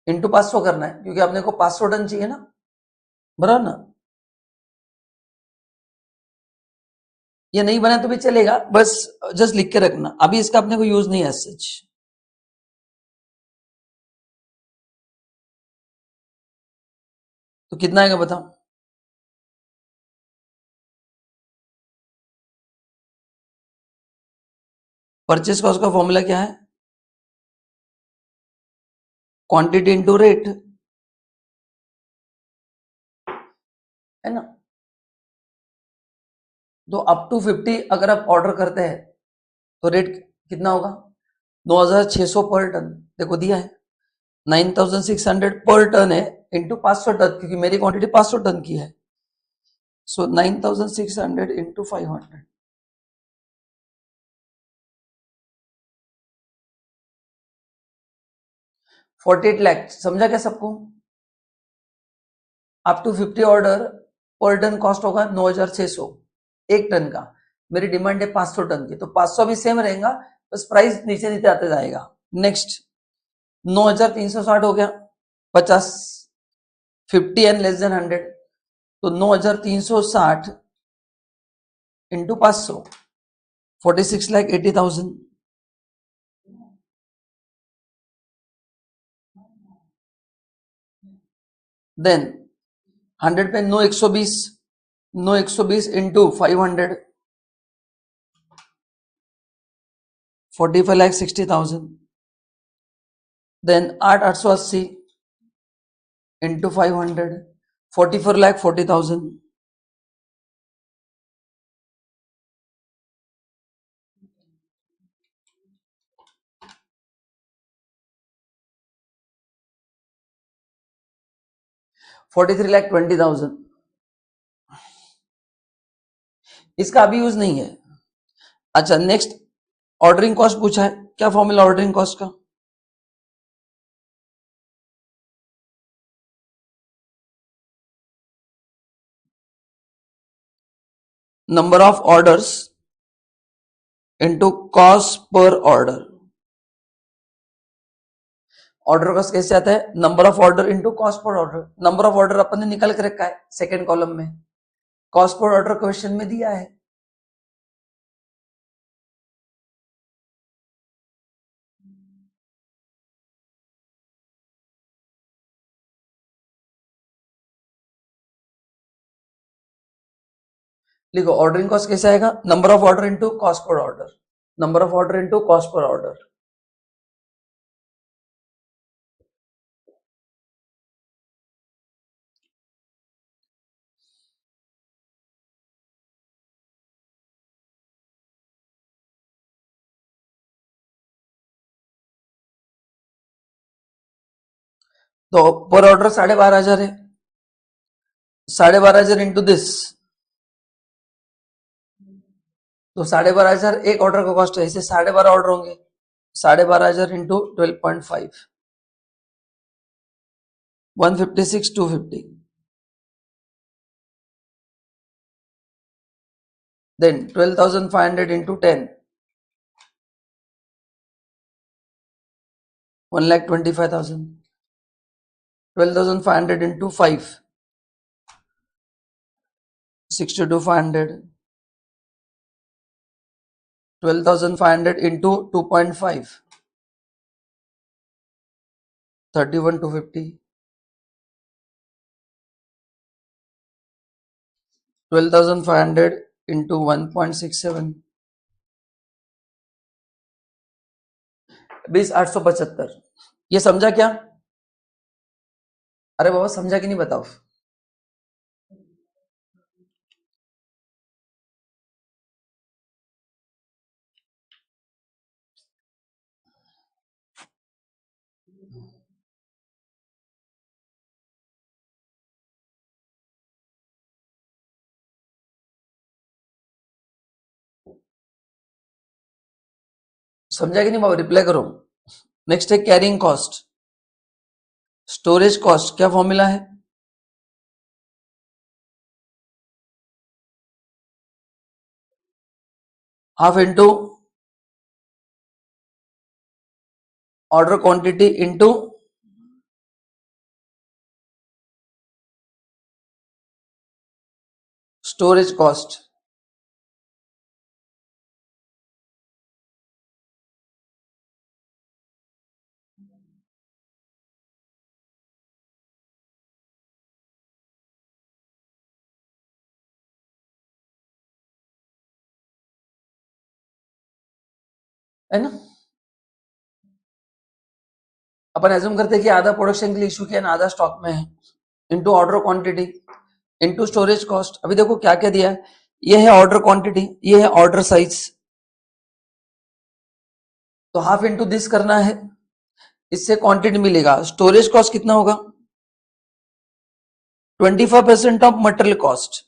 Speaker 1: इंटू 500 करना है क्योंकि अपने को 500 टन चाहिए ना, बराबर ना। ये नहीं बना तो भी चलेगा, बस जस्ट लिख के रखना, अभी इसका अपने को यूज नहीं है सच। तो कितना आएगा बताओ। परचेस कॉस्ट का फॉर्मूला क्या है? क्वांटिटी इंटू रेट, है ना। तो अप टू 50 अगर आप ऑर्डर करते हैं तो रेट कितना होगा? 9600 पर टन, देखो दिया है 9600 पर टन है, इंटू 500 टन, क्योंकि मेरी क्वांटिटी 500 टन की है। सो 9600 इंटू 500, 48 लाख, समझा क्या सबको? अप टू 50 ऑर्डर, पर टन कॉस्ट होगा 9600 एक टन का। मेरी डिमांड है 500 टन की, तो 500 भी सेम रहेगा, बस प्राइस नीचे नीचे आते जाएगा। नेक्स्ट 9360 हो गया, 50, 50 एंड लेस देन 100, तो 9360 इंटू 500, 46,80,000। देन 100 पे no 120, no 120 into 500, 45,60,000। Then 8,880 into 500, 44,40,000। $43,20,000। इसका अभी यूज नहीं है। अच्छा नेक्स्ट, ऑर्डरिंग कॉस्ट पूछा है, क्या फॉर्मूला ऑर्डरिंग कॉस्ट का? Number of orders into cost per order. Order cost कैसे आता है? Number of order into cost per order. Number of order अपन ने निकाल के रखा है सेकेंड कॉलम में, कॉस्ट पर ऑर्डर क्वेश्चन में दिया है। लिखो ऑर्डरिंग कॉस्ट कैसे आएगा? Number of order into cost per order, number of order into cost per order. तो पर ऑर्डर 12,500 है, 12,500 इंटू दिस, तो 12,500 एक ऑर्डर का कॉस्ट है, इसे 12.5 ऑर्डर होंगे, 12,500 into 12.5, 156,250। Then 12,500 into 10, 1,25,000। 12,500 into 5, 62,500। 12,500 into 2.5, 31,250। 12,500 into 1.67, 20,875। ये समझा क्या? अरे बाबा समझा कि नहीं बताओ। समझा कि नहीं बाबा? रिप्लाई करो। नेक्स्ट है कैरिंग कॉस्ट, स्टोरेज कॉस्ट, क्या फॉर्मूला है? Half into order quantity into storage cost, है ना। अपन एज्यूम करते हैं कि आधा प्रोडक्शन के लिए इशू किया ना, आधा स्टॉक में है, into order quantity into storage cost. अभी देखो क्या क्या दिया है, ये है ऑर्डर क्वांटिटी, ये है ऑर्डर साइज, तो हाफ इंटू दिस करना है, इससे क्वांटिटी मिलेगा। स्टोरेज कॉस्ट कितना होगा, 25% ऑफ मटेरियल कॉस्ट,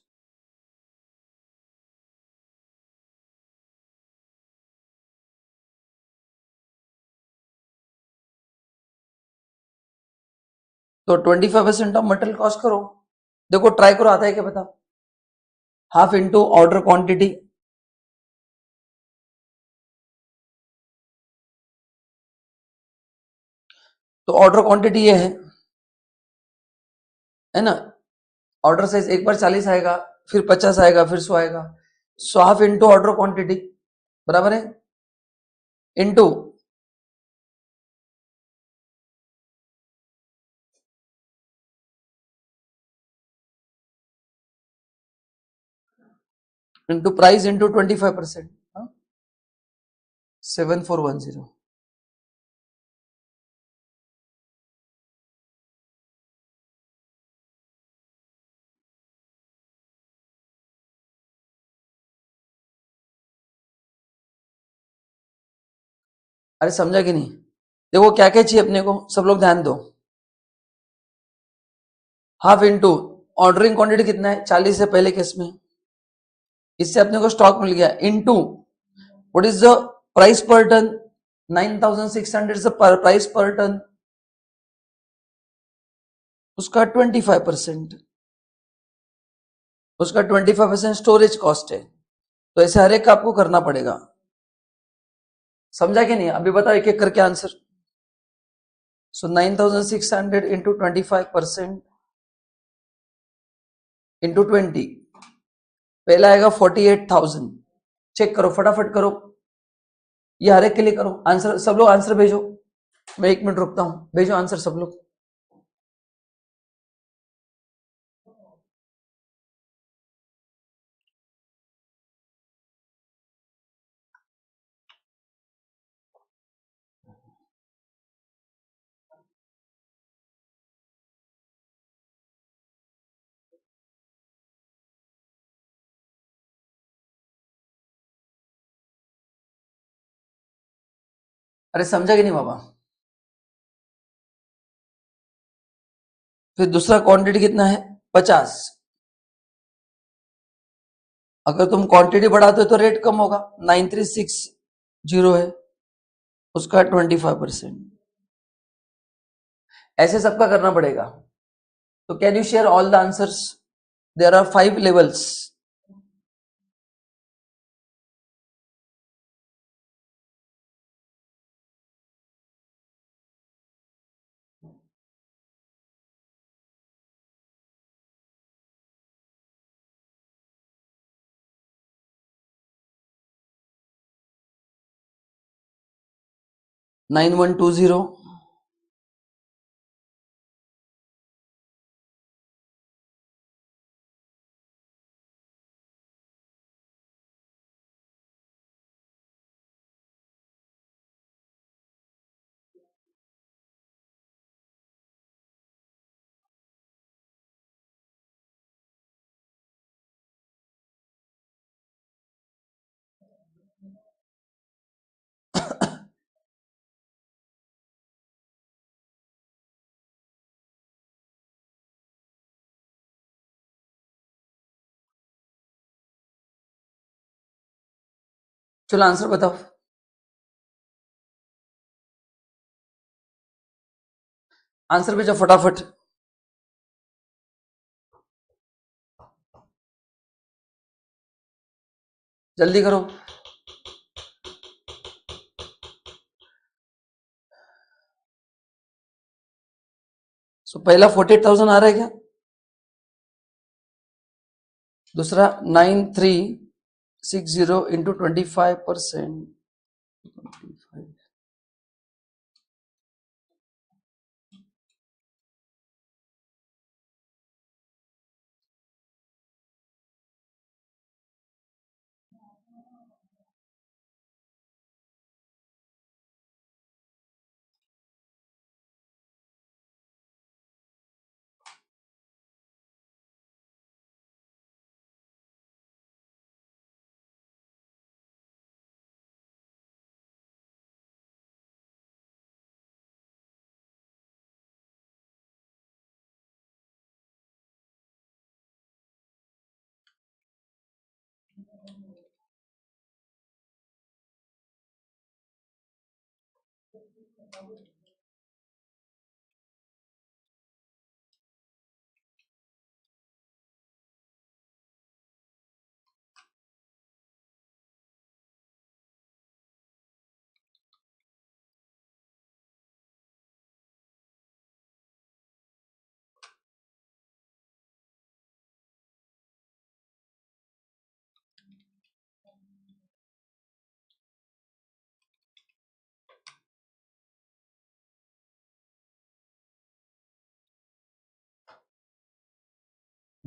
Speaker 1: तो 25% ऑफ मटेरियल कॉस्ट करो, देखो ट्राई करो आता है क्या बता। हाफ इंटू ऑर्डर क्वांटिटी, तो ऑर्डर क्वांटिटी ये है ना। ऑर्डर साइज एक बार 40 आएगा, फिर 50 आएगा, फिर 100 आएगा, so half into order quantity बराबर है, इंटू इंटू प्राइस इंटू 25%, 7410। अरे समझा कि नहीं, देखो क्या क्या चाहिए अपने को, सब लोग ध्यान दो। हाफ इंटू ऑर्डरिंग क्वांटिटी कितना है 40 से पहले केस में, इससे अपने को स्टॉक मिल गया, into what is the price per ton, 9600 से प्राइस पर टन, उसका 25%, उसका 25% स्टोरेज कॉस्ट है। तो ऐसे हर एक का आपको करना पड़ेगा, समझा कि नहीं। अभी बताओ एक एक करके आंसर। सो 9600 इंटू 25% इंटू 20, पहला आएगा 48,000। चेक करो फटाफट करो, ये हर एक के लिए करो आंसर, सब लोग आंसर भेजो, मैं 1 मिनट रुकता हूं, भेजो आंसर सब लोग। अरे समझा कि नहीं बाबा। फिर दूसरा क्वांटिटी कितना है 50, अगर तुम क्वांटिटी बढ़ाते हो तो रेट कम होगा, 9360 है, उसका 25%, ऐसे सबका करना पड़ेगा। तो can you share all the answers, there are 5 levels. Nine one two zero, चलो आंसर बताओ, आंसर भेजो फटाफट, जल्दी करो। सो पहला 48,000 आ रहा है क्या, दूसरा 9360 इंटू 25%,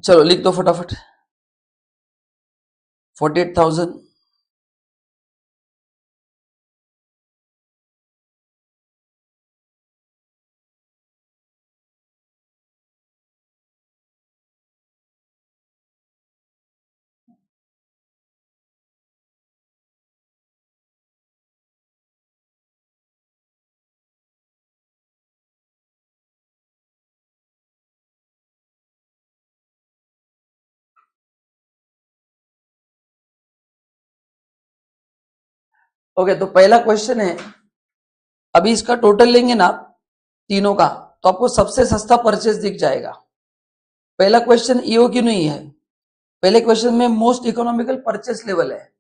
Speaker 1: चलो लिख दो फटाफट। 48,000 ओके। तो पहला क्वेश्चन है, अभी इसका टोटल लेंगे ना तीनों का, तो आपको सबसे सस्ता परचेस दिख जाएगा। पहला क्वेश्चन ईओक्यू नहीं है, पहले क्वेश्चन में मोस्ट इकोनॉमिकल परचेस लेवल है,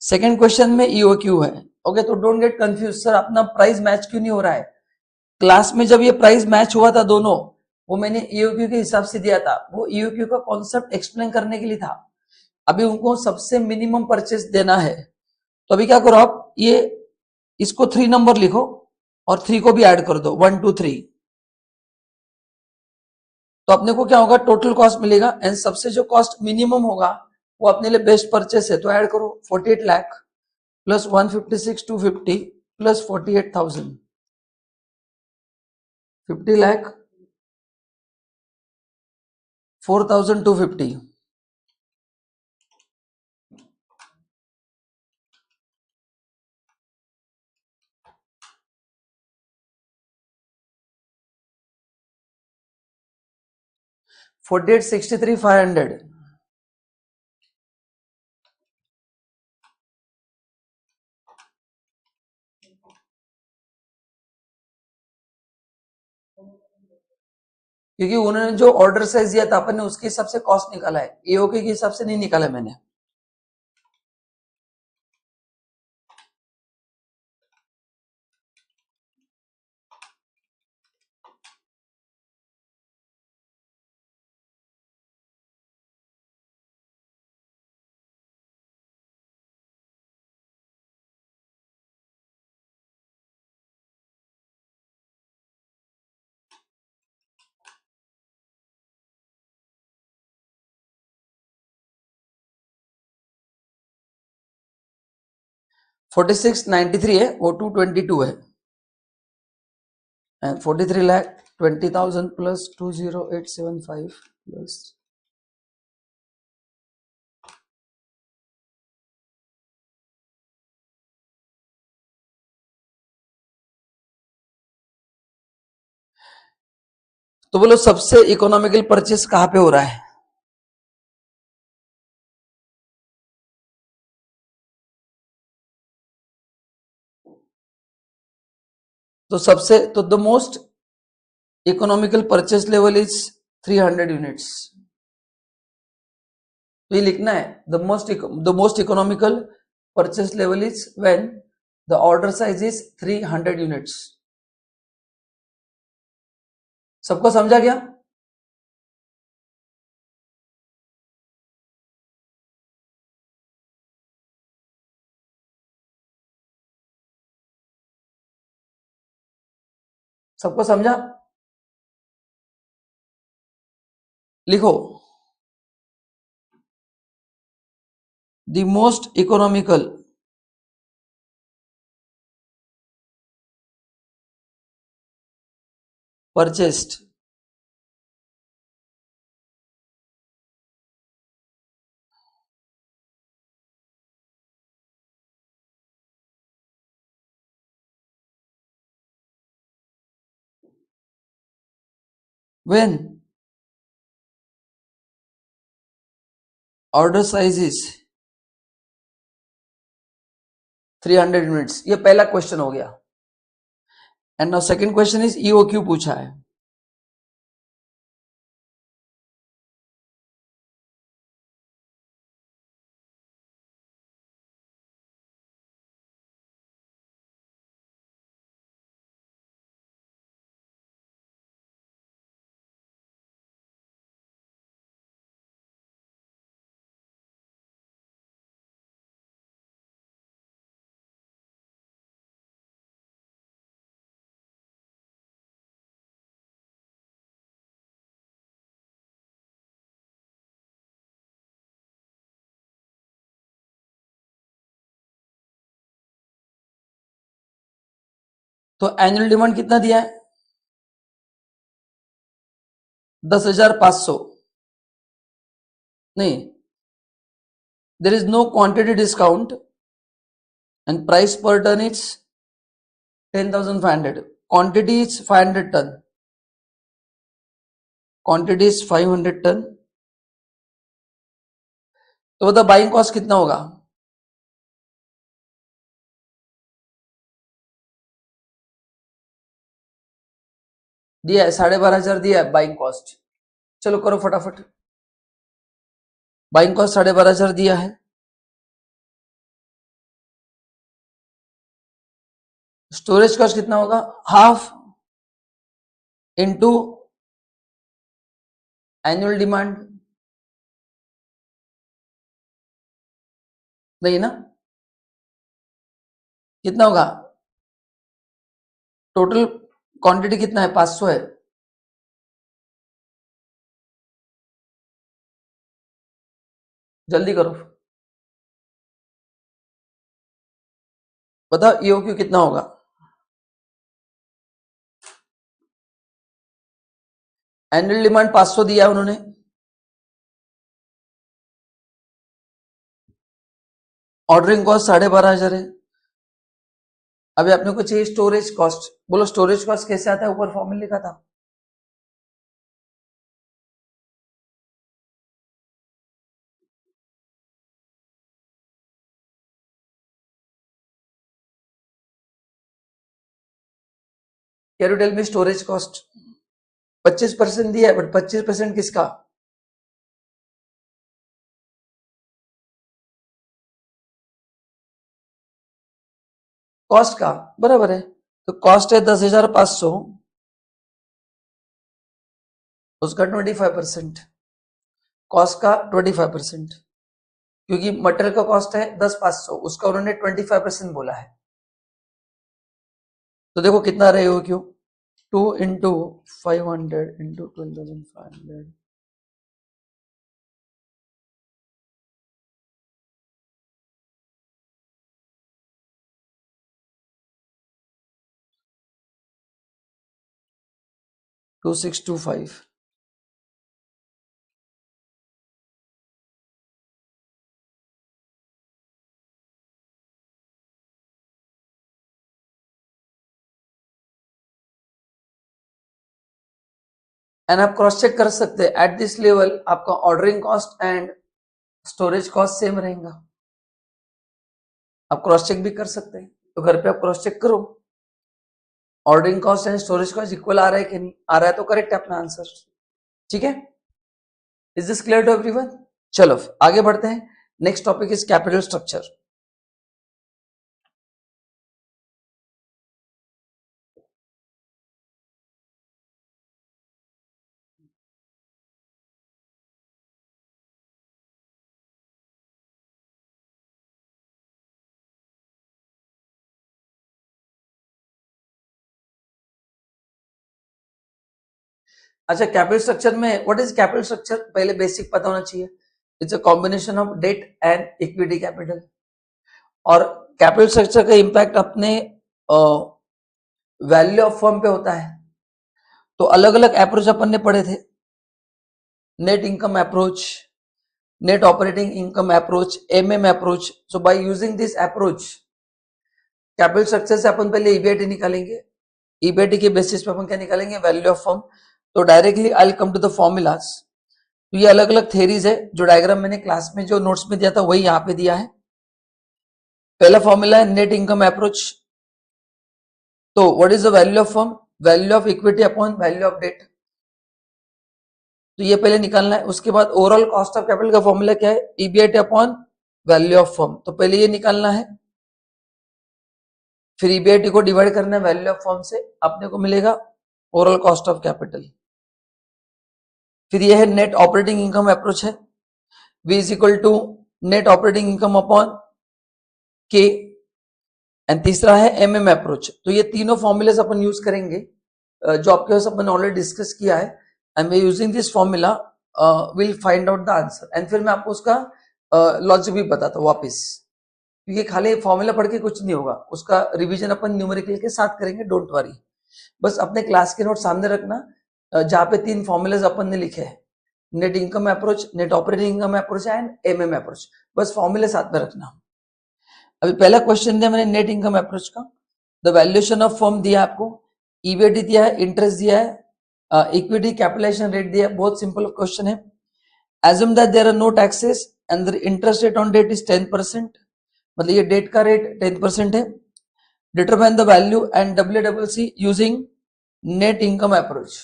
Speaker 1: सेकंड क्वेश्चन में ईओक्यू है। ओके, तो डोंट गेट कंफ्यूज, सर अपना प्राइस मैच क्यों नहीं हो रहा है। क्लास में जब ये प्राइस मैच हुआ था दोनों, वो मैंने ईओक्यू के हिसाब से दिया था, वो ईओक्यू का कॉन्सेप्ट एक्सप्लेन करने के लिए था। अभी उनको सबसे मिनिमम परचेस देना है, तो अभी क्या करो आप, ये इसको 3 नंबर लिखो और 3 को भी ऐड कर दो, 1 2 3। तो अपने को क्या होगा, टोटल कॉस्ट मिलेगा, एंड सबसे जो कॉस्ट मिनिमम होगा वो अपने लिए बेस्ट परचेस है, तो ऐड करो 48 lakh plus 156,250 plus 48,000, 50 lakh 4,250। Forty eight 63,500। क्योंकि उन्होंने जो ऑर्डर साइज दिया था अपन ने उसके हिसाब से कॉस्ट निकाला है, एओके के हिसाब से नहीं निकाला मैंने। फोर्टी सिक्स 93 है, वो 222 है, एंड 43 लाख 20,000 प्लस 20875 प्लस। तो बोलो सबसे इकोनॉमिकल परचेस कहां पे हो रहा है। तो सबसे, तो the most economical purchase level is 300 units. तो ये लिखना है, the most economical purchase level is when the order size is 300 units. सबको समझा गया। सबको समझा? लिखो, the most economical purchased when order size is 300 units. ये पहला क्वेश्चन हो गया। And now second question is EOQ पूछा है। तो एनुअल डिमांड कितना दिया है? 10,500। नहीं, there is no quantity discount and price per ton is 10,500। Quantity is 500 ton, quantity is 500 ton. तो बता बाइंग कॉस्ट कितना होगा? दिया है 12,500 दिया है बाइंग कॉस्ट। चलो करो फटाफट। बाइंग कॉस्ट 12,500 दिया है। स्टोरेज कॉस्ट कितना होगा? Half into annual demand. नहीं ना? कितना होगा? टोटल क्वांटिटी कितना है? 500 है। जल्दी करो, बताओ ईओक्यू कितना होगा? एनुअल डिमांड 500 दिया है उन्होंने। ऑर्डरिंग कॉस्ट 12,500 है। अभी अपने को चाहिए स्टोरेज कॉस्ट। बोलो स्टोरेज कॉस्ट कैसे आता है? ऊपर फॉर्मूला लिखा था। Can you tell me storage cost? 25% दिया है, बट 25% किसका? कॉस्ट का। बराबर है। तो कॉस्ट है 10,500, उसका 25%। कॉस्ट का 25%, क्योंकि मटेरियल का कॉस्ट है 10,500, उसका उन्होंने 25% बोला है। तो देखो कितना रहेगा क्यों? 2 × 500 × 12,500। 2625। एंड आप क्रॉस चेक कर सकते हैं एट दिस लेवल आपका ordering cost and storage cost same रहेगा। आप क्रॉस चेक भी कर सकते हैं, तो घर पे आप क्रॉस चेक करो ordering cost and storage cost equal आ रहा है कि नहीं। आ रहा है तो करेक्ट है अपना आंसर। ठीक है? Is this clear to everyone? चलो आगे बढ़ते हैं। Next topic is capital structure. अच्छा, कैपिटल स्ट्रक्चर में व्हाट इज कैपिटल स्ट्रक्चर पहले बेसिक पता होना चाहिए. It's a combination of debt and equity capital. और कैपिटल स्ट्रक्चर का इंपैक्ट अपने वैल्यू ऑफ फर्म पे होता है. तो अलग अलग अप्रोच अपन ने पढ़े थे. Net income approach, net operating income approach, approach. So by using this approach, capital structure से अपन पहले ईबीआईटी निकालेंगे. ईबीआईटी के बेसिस पे अपन क्या निकालेंगे, वैल्यू ऑफ फर्म. तो directly I will come to the formulas. तो ये अलग अलग थेरीज है, जो डायग्राम मैंने क्लास में जो नोट्स में दिया था वही यहाँ पे दिया है. पहला फॉर्मूला है नेट इनकम अप्रोच. तो what is the value of firm, value of equity upon value of debt. तो ये पहले निकालना है. उसके बाद ओवरऑल कॉस्ट ऑफ कैपिटल का फॉर्मूला क्या है, EBIT upon value of firm. तो पहले ये निकालना है, फिर ईबीआईटी को डिवाइड करना है वैल्यू ऑफ फर्म से, अपने को मिलेगा ओवरऑल कॉस्ट ऑफ कैपिटल. फिर ये है नेट ऑपरेटिंग इनकम अप्रोच है, V is equal to net operating income upon K. And तीसरा है एमएम अप्रोच. तो ये तीनों फॉर्मूलेस अपन यूज करेंगे, जो आपके पास अपन ऑलरेडी डिस्कस किया है. And way using this formula will find out the answer. And फिर मैं आपको उसका लॉजिक भी बताता हूँ वापिस, क्योंकि खाली फॉर्मूला पढ़ के कुछ नहीं होगा, उसका रिवीजन अपन न्यूमेरिकल के साथ करेंगे. डोंट वरी, बस अपने क्लास के नोट सामने रखना, जहां पे तीन फॉर्मूलेज अपन ने लिखे हैं, net income approach, net operating income approach and MM approach. बस फॉर्मूले साथ में रखना. अभी पहला क्वेश्चन दिया मैंने नेट इनकम अप्रोच का. द वैल्यूएशन ऑफ फर्म दिया आपको, ईबीआईटी दिया है, इंटरेस्ट दिया है, इक्विटी कैपिटलाइजेशन रेट दिया है. बहुत सिंपल क्वेश्चन है. Assume that there are no taxes and the interest rate on debt is 10%. मतलब ये डेट का रेट 10% है. Determine the value and WWC using net income approach.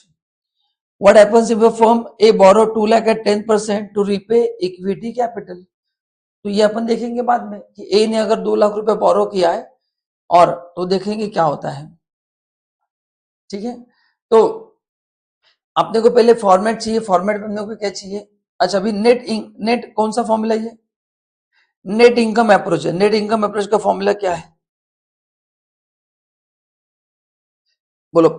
Speaker 1: What happens if a firm A borrow 2 lakh at 10% to repay equity capital? तो ये अपन देखेंगे बाद में कि ए ने अगर 2 लाख रुपए बोरो किया है, और तो देखेंगे क्या होता है. ठीक है. तो अपने को पहले फॉर्मेट चाहिए. फॉर्मेट में को क्या चाहिए, अच्छा अभी नेट कौन सा फॉर्मूला है, नेट इनकम अप्रोच है. नेट इनकम अप्रोच का फॉर्मूला क्या है, बोलो.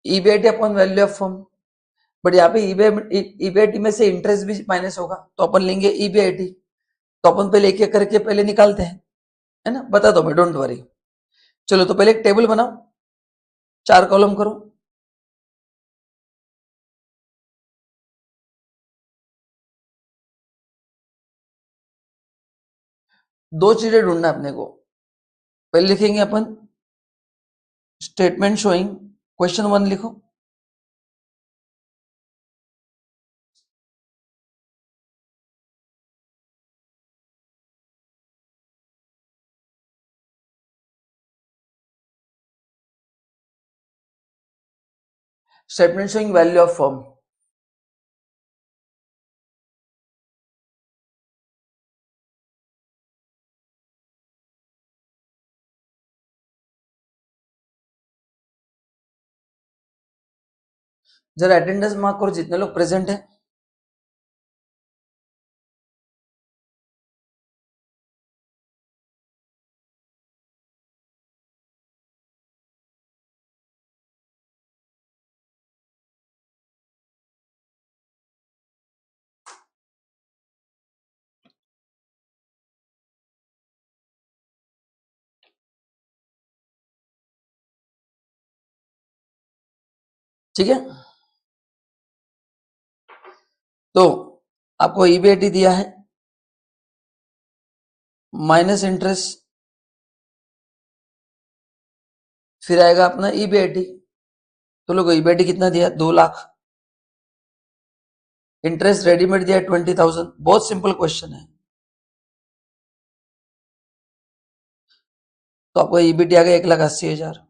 Speaker 1: EBIT upon value of firm. But यहाँ पे ईबीआईटी में से इंटरेस्ट भी माइनस होगा, तो अपन लेंगे ईबीआईटी. तो अपन पहले एक एक करके पहले निकालते हैं, है ना, बता दो मैं, डोंट वरी. चलो तो पहले एक टेबल बनाओ, 4 कॉलम करो. दो चीजें ढूंढना है अपने को. पहले लिखेंगे अपन स्टेटमेंट शोइंग, क्वेश्चन 1 लिखो. Statement showing value of firm. जरा अटेंडेंस मार्क करो जितने लोग प्रेजेंट है. ठीक है. तो आपको ईबीआईटी दिया है, माइनस इंटरेस्ट, फिर आएगा अपना ईबीआईटी. तो लोग ईबीआईटी कितना दिया, 2 लाख. इंटरेस्ट रेडीमेड दिया 20,000. बहुत सिंपल क्वेश्चन है. तो आपको ईबीटी आ गया 1,80,000.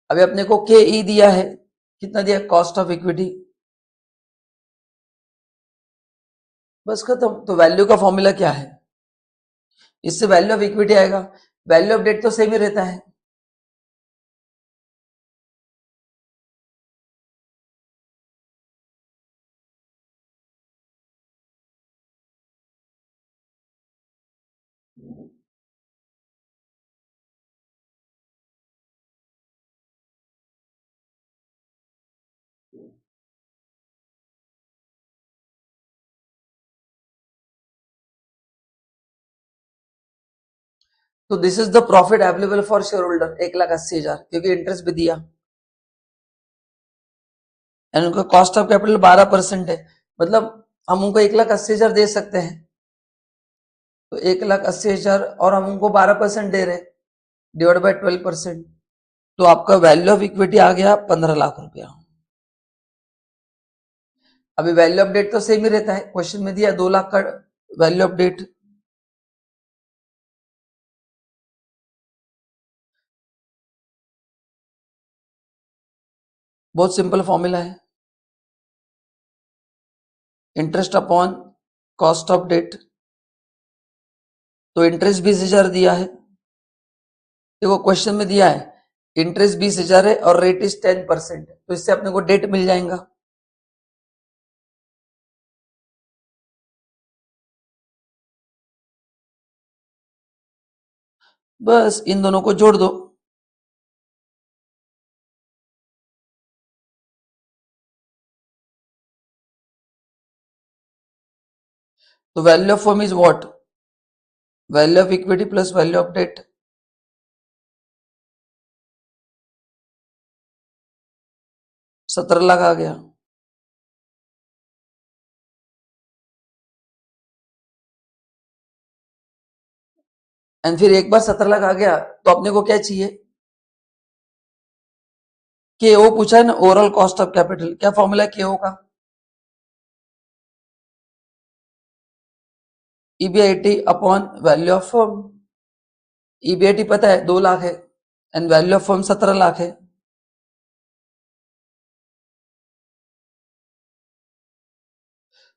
Speaker 1: अभी अपने को के ई दिया है, कितना दिया, कॉस्ट ऑफ इक्विटी. बस खत्म. तो वैल्यू का फॉर्मूला क्या है, इससे वैल्यू ऑफ इक्विटी आएगा. वैल्यू ऑफ डेट तो सेम ही रहता है. तो this is the profit available for share holder, 1,80,000, क्योंकि इंटरेस्ट भी दिया एंड उनका कॉस्ट ऑफ कैपिटल 12% है, मतलब हम उनको 1,80,000 दे सकते हैं, तो 1,80,000 और हम उनको 12% दे रहे, डिवाइड बाय 12%, तो आपका वैल्यू ऑफ इक्विटी आ गया 15 लाख रुपया। अभी वैल्यू अपडेट तो सेम ही रहता है, क्वेश्चन में दिया 2 लाख का वैल्यू अपडेट, बहुत सिंपल फॉर्मूला है, interest upon cost of debt, तो इंटरेस्ट 20,000 दिया है, देखो क्वेश्चन में दिया है इंटरेस्ट 20,000 है और रेट इज 10%, तो इससे अपने को डेट मिल जाएगा। बस इन दोनों को जोड़ दो, तो value of firm is what, value of equity plus value of debt, 17 lakh आ गया। एंड फिर एक बार 17 लाख आ गया तो अपने को क्या चाहिए, के ओ पूछा है ना, ओवरऑल कॉस्ट ऑफ कैपिटल, क्या फॉर्मूला है के ओ का, EBIT upon value of firm, EBIT पता है 2 लाख है and value of firm 17 lakh है,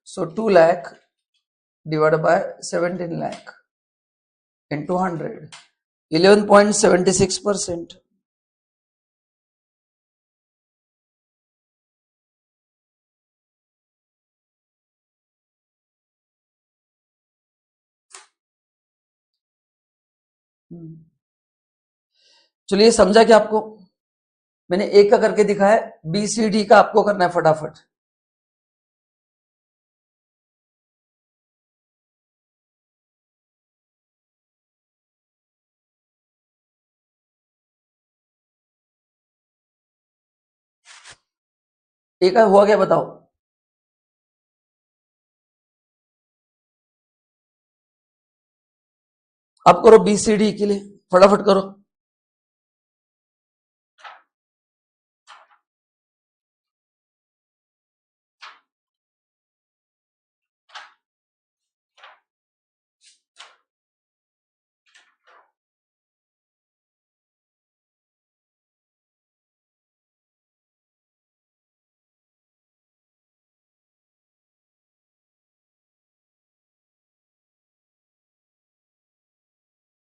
Speaker 1: सो 2 lakh divide by 17 lakh into 100, 11.76%। चलिए समझा क्या आपको, मैंने एक का करके दिखाया, बी सी डी का आपको करना है फटाफट। एक का हुआ क्या बताओ, आप करो बी सी डी के लिए, फटाफट करो।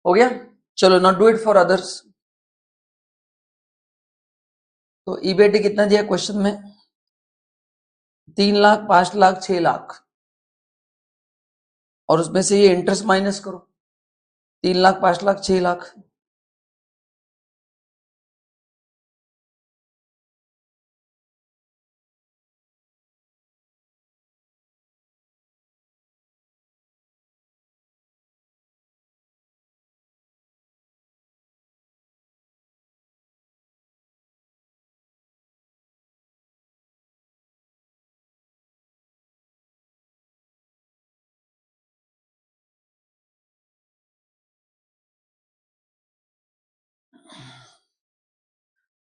Speaker 1: हो गया, चलो not do it for others. तो ईबीआईटी कितना दिया क्वेश्चन में, 3 लाख, 5 लाख, 6 लाख, और उसमें से ये इंटरेस्ट माइनस करो, 3 लाख, 5 लाख, 6 लाख,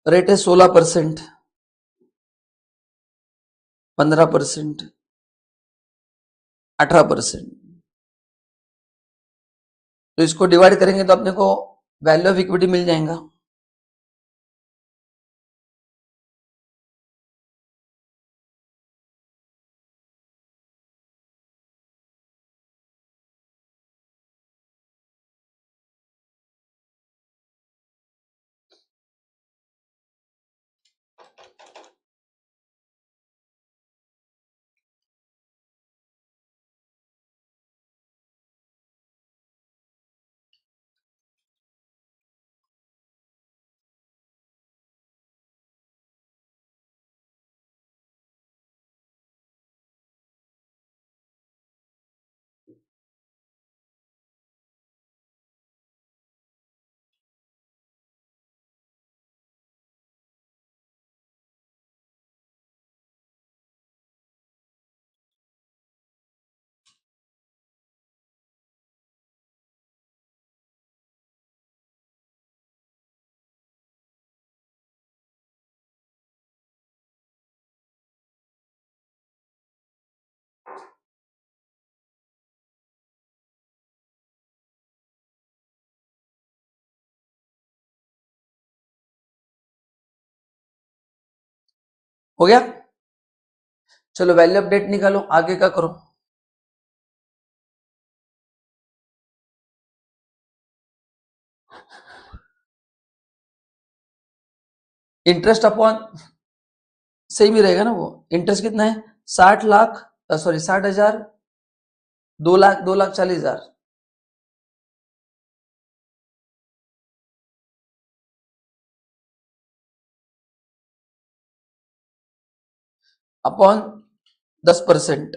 Speaker 1: रेट है 16%, 15%, 18%, तो इसको डिवाइड करेंगे तो अपने को वैल्यू ऑफ इक्विटी मिल जाएगा। हो गया? चलो वैल्यू अपडेट निकालो, आगे का करो। इंटरेस्ट अपॉन सेम ही रहेगा ना वो। इंटरेस्ट कितना है? 60 लाख, सॉरी 60,000, 2 लाख, 2,40,000 अपॉन 10%।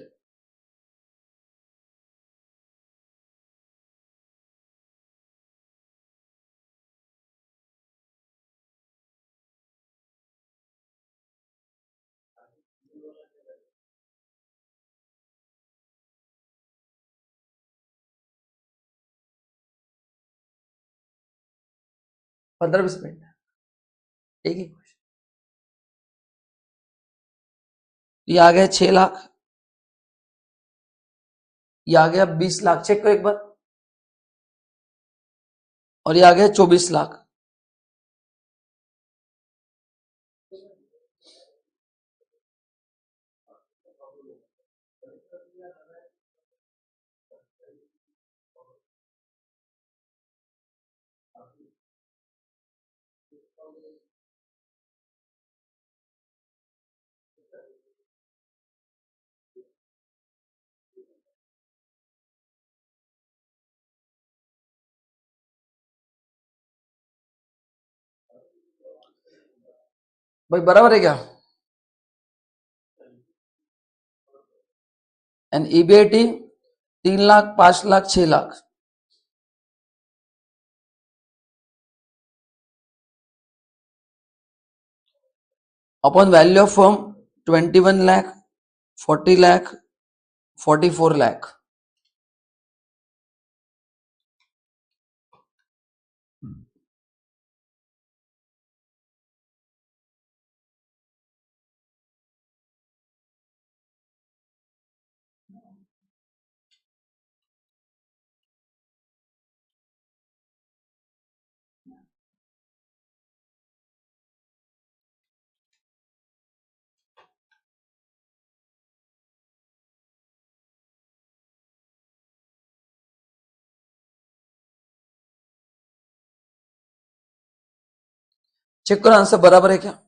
Speaker 1: पंद्रह 20 मिनट, एक ही क्वेश्चन। ये आ गया 6 लाख, ये आ गया 20 लाख, चेक करो एक बार। और ये आ गया 24 लाख। भाई बराबर है क्या? And EBIT 3 lakh, 5 lakh, 6 lakh. Upon value of firm 21 lakh, 40 lakh, 44 lakh. Check करो आंसर बराबर है क्या?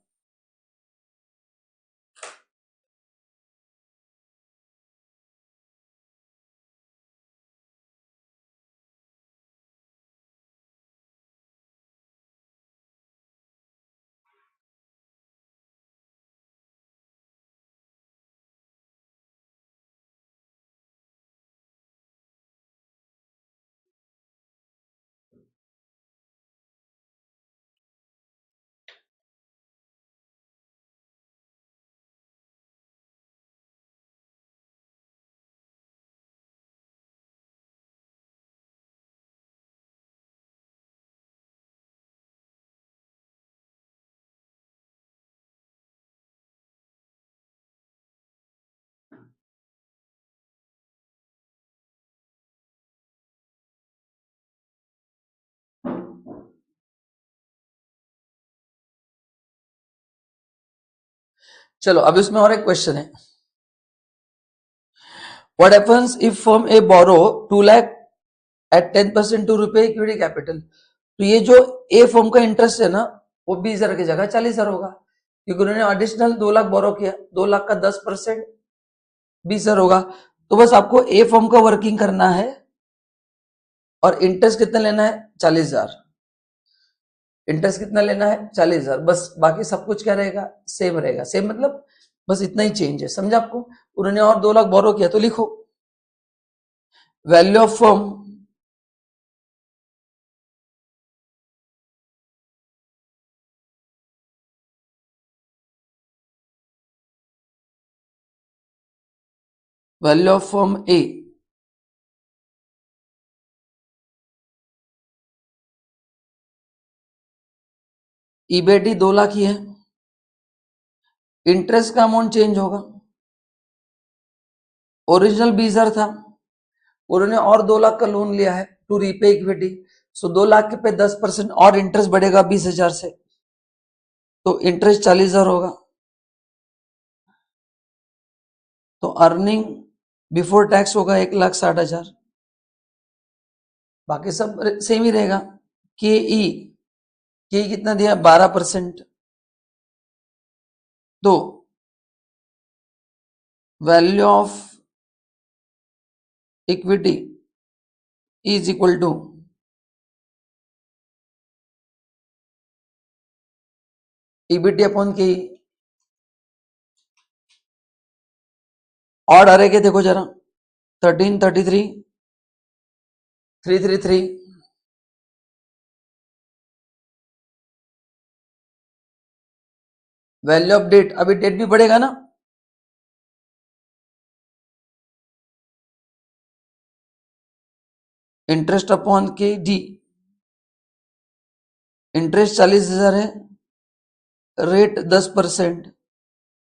Speaker 1: चलो अब इसमें और एक क्वेश्चन है। What happens if firm A borrow 2 lakh at 10% to रुपए इक्विटी कैपिटल? तो ये जो ए फर्म का इंटरेस्ट है ना, वो 20,000 की जगह 40,000 होगा, क्योंकि उन्होंने एडिशनल 2 लाख बोरो किया। 2 लाख का 10% 20,000 होगा। तो बस आपको ए फर्म का वर्किंग करना है और इंटरेस्ट कितना लेना है? 40,000। इंटरेस्ट कितना लेना है? 40,000। बस बाकी सब कुछ क्या रहेगा? सेम रहेगा। सेम मतलब बस इतना ही चेंज है, समझा आपको? उन्होंने और 2 लाख बोरो किया, तो लिखो value of firm value of firm a EBIT 2 lakh ही है। इंटरेस्ट का अमाउंट चेंज होगा, ओरिजिनल 20,000 था, उन्होंने और 2 लाख का लोन लिया है टू रीपे इक्विटी। सो 2 लाख के पे 10% और इंटरेस्ट बढ़ेगा 20,000 से, तो इंटरेस्ट 40,000 होगा। तो अर्निंग बिफोर टैक्स होगा 1,60,000, बाकी सब सेम ही रहेगा। के ई कितना दिया 12%, तो value of equity is equal to EBT upon K. Odd आ रहे के देखो जरा, 1333 333, वैल्यू ऑफ डेट, अभी डेट भी बढ़ेगा ना, interest upon K D, interest 40,000 है, रेट 10%,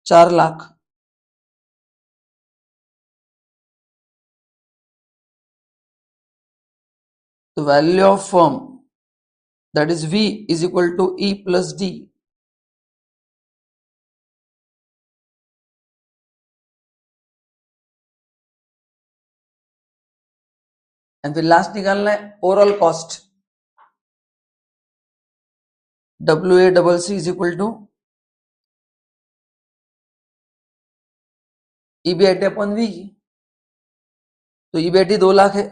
Speaker 1: 4 लाख। तो value of firm that is V is equal to E plus D, and फिर लास्ट निकालना है overall cost, W A double C is equal to EBIT upon we, तो ईबीआईटी 2 लाख है,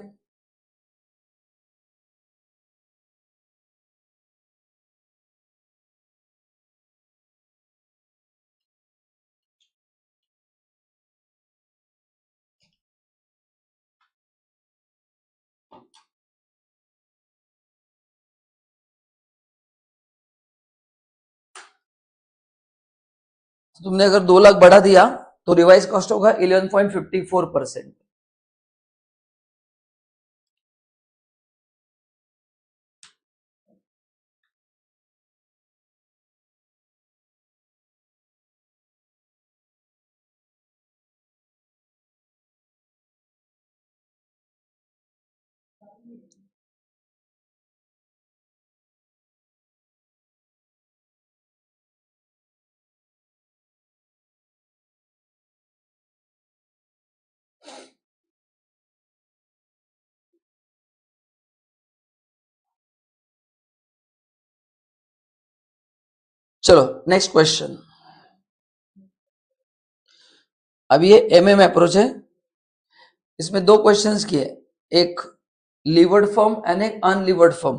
Speaker 1: तो तुमने अगर 2 लाख बढ़ा दिया तो रिवाइज कॉस्ट होगा 11.54%। चलो नेक्स्ट क्वेश्चन। अब ये एमएम अप्रोच है, इसमें 2 क्वेश्चंस किए, एक लीवर्ड फर्म एंड एक unlevered firm.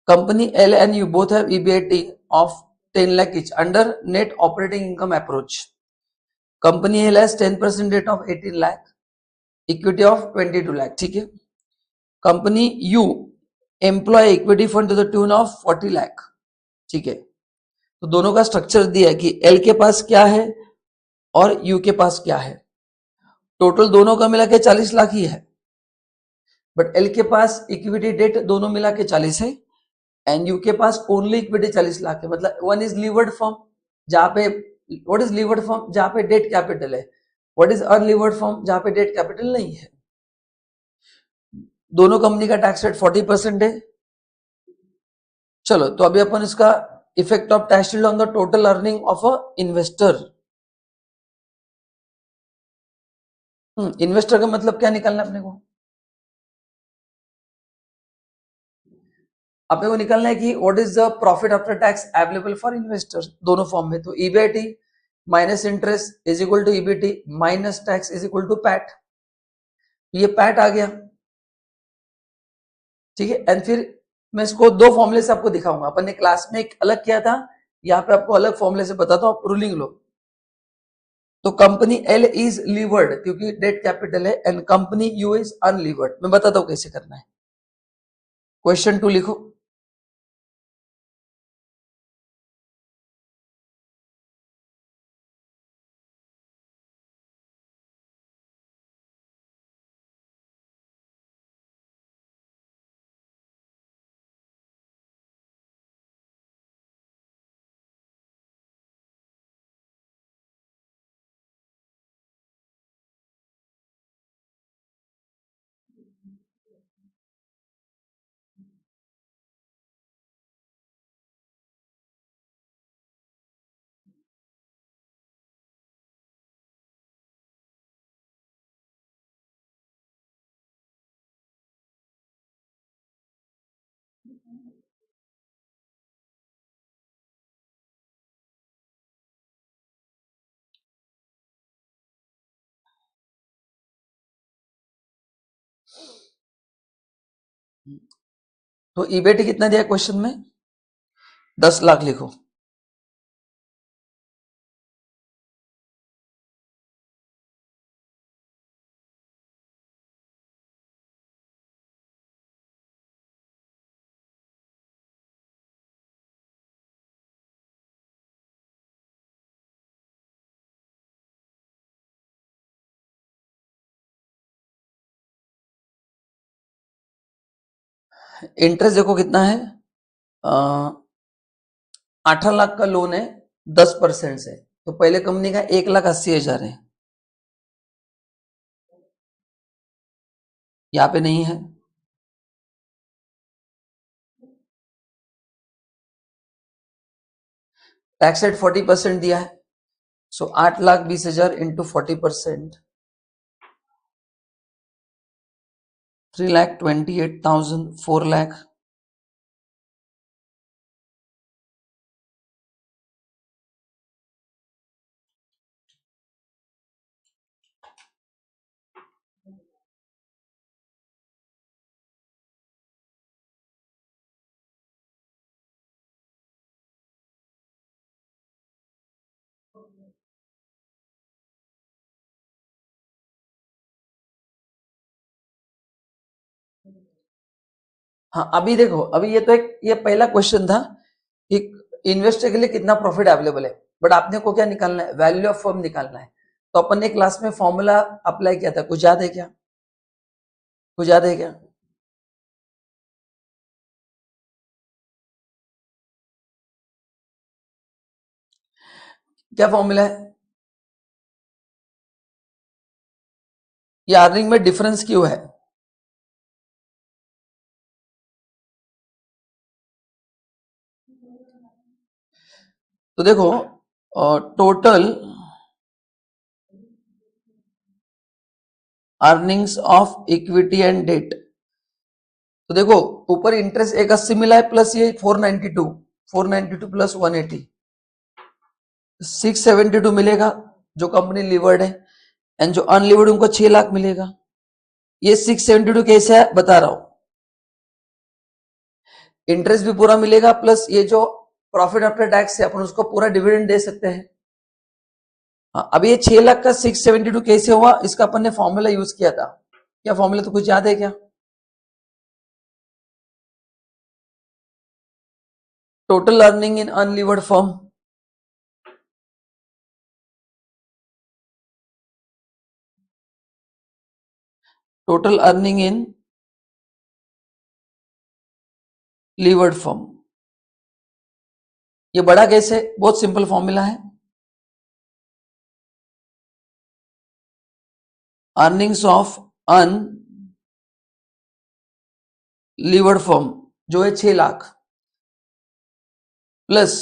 Speaker 1: Company L and U both have EBIT of 10 lakh each under net operating income approach. Company L has 10% rate of 18 lakh, equity of 22 lakh, ठीक है। Company U employ equity fund to the tune of 40 lakh, ठीक है। तो दोनों का स्ट्रक्चर दिया है कि एल के पास क्या है और यू के पास क्या है। टोटल दोनों का मिला के 40 लाख ही है, बट एल के पास इक्विटी डेट दोनों मिला के 40 है, एंड यू के पास ओनली इक्विटी 40 लाख है। मतलब वन इज लीवर्ड फॉर्म जहां पे, व्हाट इज लीवर्ड फॉर्म जहां पे डेट कैपिटल है, व्हाट इज अनलीवर्ड फॉर्म जहां पे डेट कैपिटल नहीं है। दोनों कंपनी का टैक्स रेट 40% है। चलो तो अभी अपन इसका effect of tax shield on the total earning of a investor. Investor का मतलब क्या निकालना है अपने को, अपने को निकालना है कि what is the profit after tax available for investors, दोनों फॉर्म में। तो EBIT minus interest is equal to EBT minus tax is equal to PAT, ये पैट आ गया, ठीक है। एंड फिर मैं इसको 2 फॉर्मूले से आपको दिखाऊंगा, अपन ने क्लास में एक अलग किया था, यहाँ पे आपको अलग फॉर्मूले से बताता हूँ, आप रूलिंग लो। तो कंपनी एल इज लीवर्ड क्योंकि डेट कैपिटल है, and company you is unlevered. मैं बताता हूँ कैसे करना है। क्वेश्चन 2 लिखो। तो ईबीटी कितना दिया क्वेश्चन में? 10 लाख लिखो। इंटरेस्ट देखो कितना है, 18 लाख का लोन है 10% से, तो पहले कंपनी का 1,80,000 है, यहाँ पे नहीं है। टैक्स रेट 40% दिया है, सो 8,20,000 इंटू 40%, 3,28,000, 4 लाख। हाँ अभी देखो, अभी ये तो एक ये पहला क्वेश्चन था कि इन्वेस्टर के लिए कितना प्रॉफिट अवेलेबल है, बट आपने को क्या निकालना है? वैल्यू ऑफ फर्म निकालना है। तो अपन ने क्लास में फॉर्मूला अप्लाई किया था, कुछ याद है क्या? कुछ याद है क्या? क्या फॉर्मूला है? ये अर्निंग में डिफरेंस क्यों है? तो देखो, total earnings of equity and debt, तो देखो ऊपर इंटरेस्ट 180 मिला है, प्लस ये 492, 492 प्लस 180, 672 मिलेगा जो कंपनी लिवर्ड है, एंड जो अनलिवर्ड उनको 6 लाख मिलेगा। ये 672 कैसे है बता रहा हूं, इंटरेस्ट भी पूरा मिलेगा, प्लस ये जो प्रॉफिट आफ्टर टैक्स है अपन उसको पूरा डिविडेंड दे सकते हैं। हाँ, अब ये 6 लाख का 672 कैसे हुआ, इसका अपन ने फॉर्मूला यूज किया था। क्या फॉर्मूला, तो कुछ याद है क्या? Total earning in unlevered firm, total earning in levered firm. ये बड़ा कैसे? बहुत सिंपल फॉर्मूला है, earnings of unlevered firm जो है 6 lakh, plus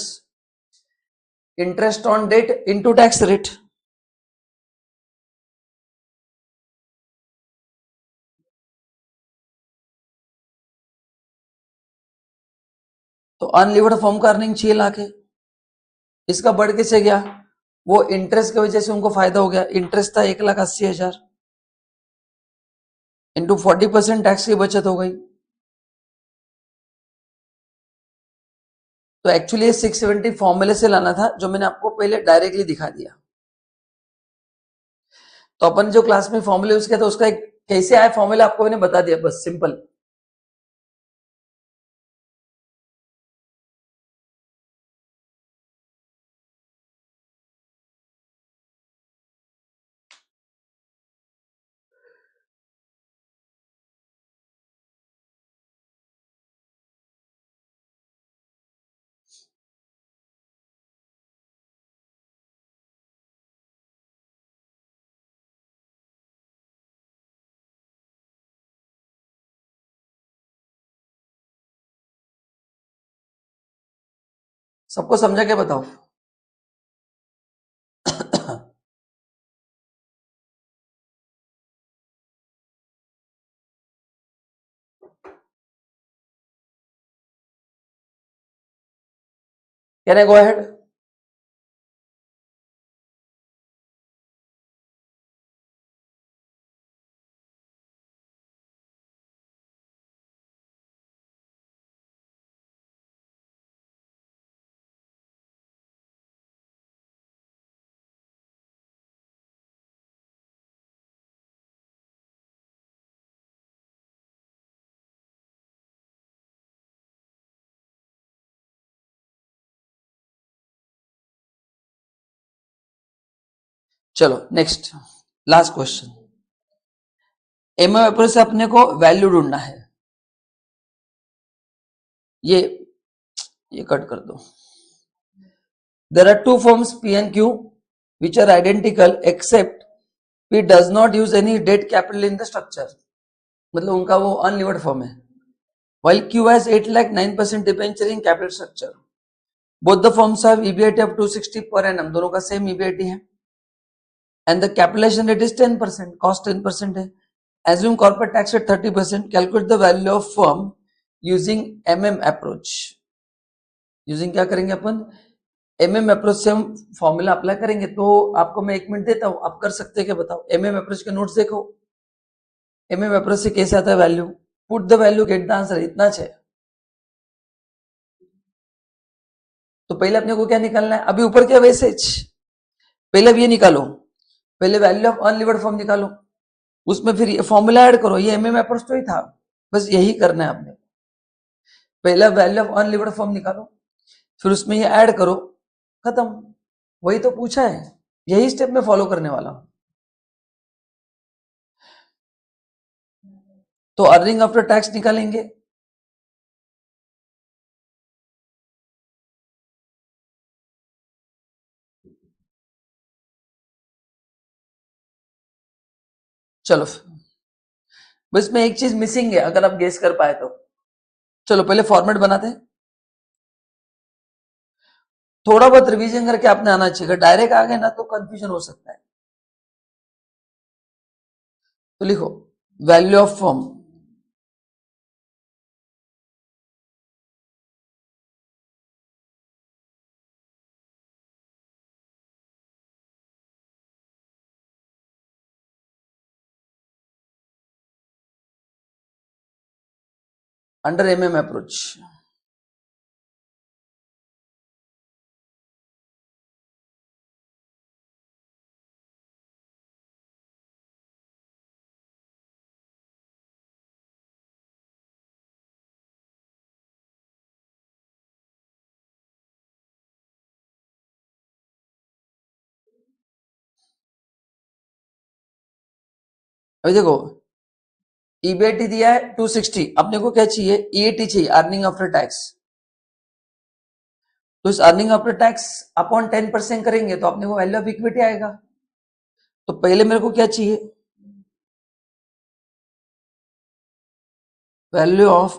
Speaker 1: interest on debt into tax rate. तो अनलिवर्ड फर्म का अर्निंग 6 लाख है, इसका बढ़ कैसे गया? वो इंटरेस्ट की वजह से उनको फायदा हो गया, इंटरेस्ट था 1,80,000 इंटू 40% टैक्स की बचत हो गई। तो एक्चुअली ये 670 फॉर्मूले से लाना था, जो मैंने आपको पहले डायरेक्टली दिखा दिया। तो अपन जो क्लास में फॉर्मूले यूज किया था उसका एक कैसे आया फॉर्मूला आपको मैंने बता दिया, बस सिंपल। सबको समझा क्या बताओ? Can I go ahead? चलो next, last question. MM approach से अपने को वैल्यू ढूंढना है। ये कट कर दो। There are two firms P and Q which are identical except P does not use any debt capital in the structure. मतलब उनका वो अनलिवर्ड फॉर्म है। while Q has 8 lakh 9% debenture in capital structure. Both the firms have EBIT of 260 per annum. दोनों का सेम EBIT है and the capitalization rate is 10%, cost 10% है. Assume corporate tax rate 30%. Calculate the value of firm using MM approach. Using क्या करेंगे अपन? MM approach से हम फॉर्मूला अप्लाई करेंगे। तो आपको मैं 1 मिनट देता हूं, आप कर सकते हैं क्या बताओ? MM approach के नोट्स देखो। MM approach से कैसे आता है value? Put the value get the answer, इतना है। तो पहले अपने को क्या निकालना है? अभी ऊपर क्या वेसेज, पहले अब ये निकालो, पहले वैल्यू ऑफ अनलिवर्ड फॉर्म निकालो, उसमें फिर ये फॉर्मूला ऐड करो। ये एमएम अप्रोच तो ही था, बस यही करना है आपने। पहले वैल्यू ऑफ अनलिवर्ड फॉर्म निकालो, फिर उसमें ये ऐड करो, खत्म। वही तो पूछा है, यही स्टेप में फॉलो करने वाला हूं। तो अर्निंग आफ्टर टैक्स निकालेंगे। चलो, बस में एक चीज मिसिंग है, अगर आप गेस कर पाए तो। चलो पहले फॉर्मेट बनाते हैं। थोड़ा बहुत रिवीजन करके आपने आना चाहिए, अगर डायरेक्ट आ गए ना तो कंफ्यूजन हो सकता है। तो लिखो value of form under MM approach. अभी देखो ईबीआईटी दिया है 260, अपने को क्या चाहिए? ईएटी चाहिए, अर्निंग आफ्टर टैक्स। तो इस अर्निंग आफ्टर टैक्स अपॉन 10% करेंगे तो अपने को वैल्यू ऑफ इक्विटी आएगा। तो पहले मेरे को क्या चाहिए? वैल्यू ऑफ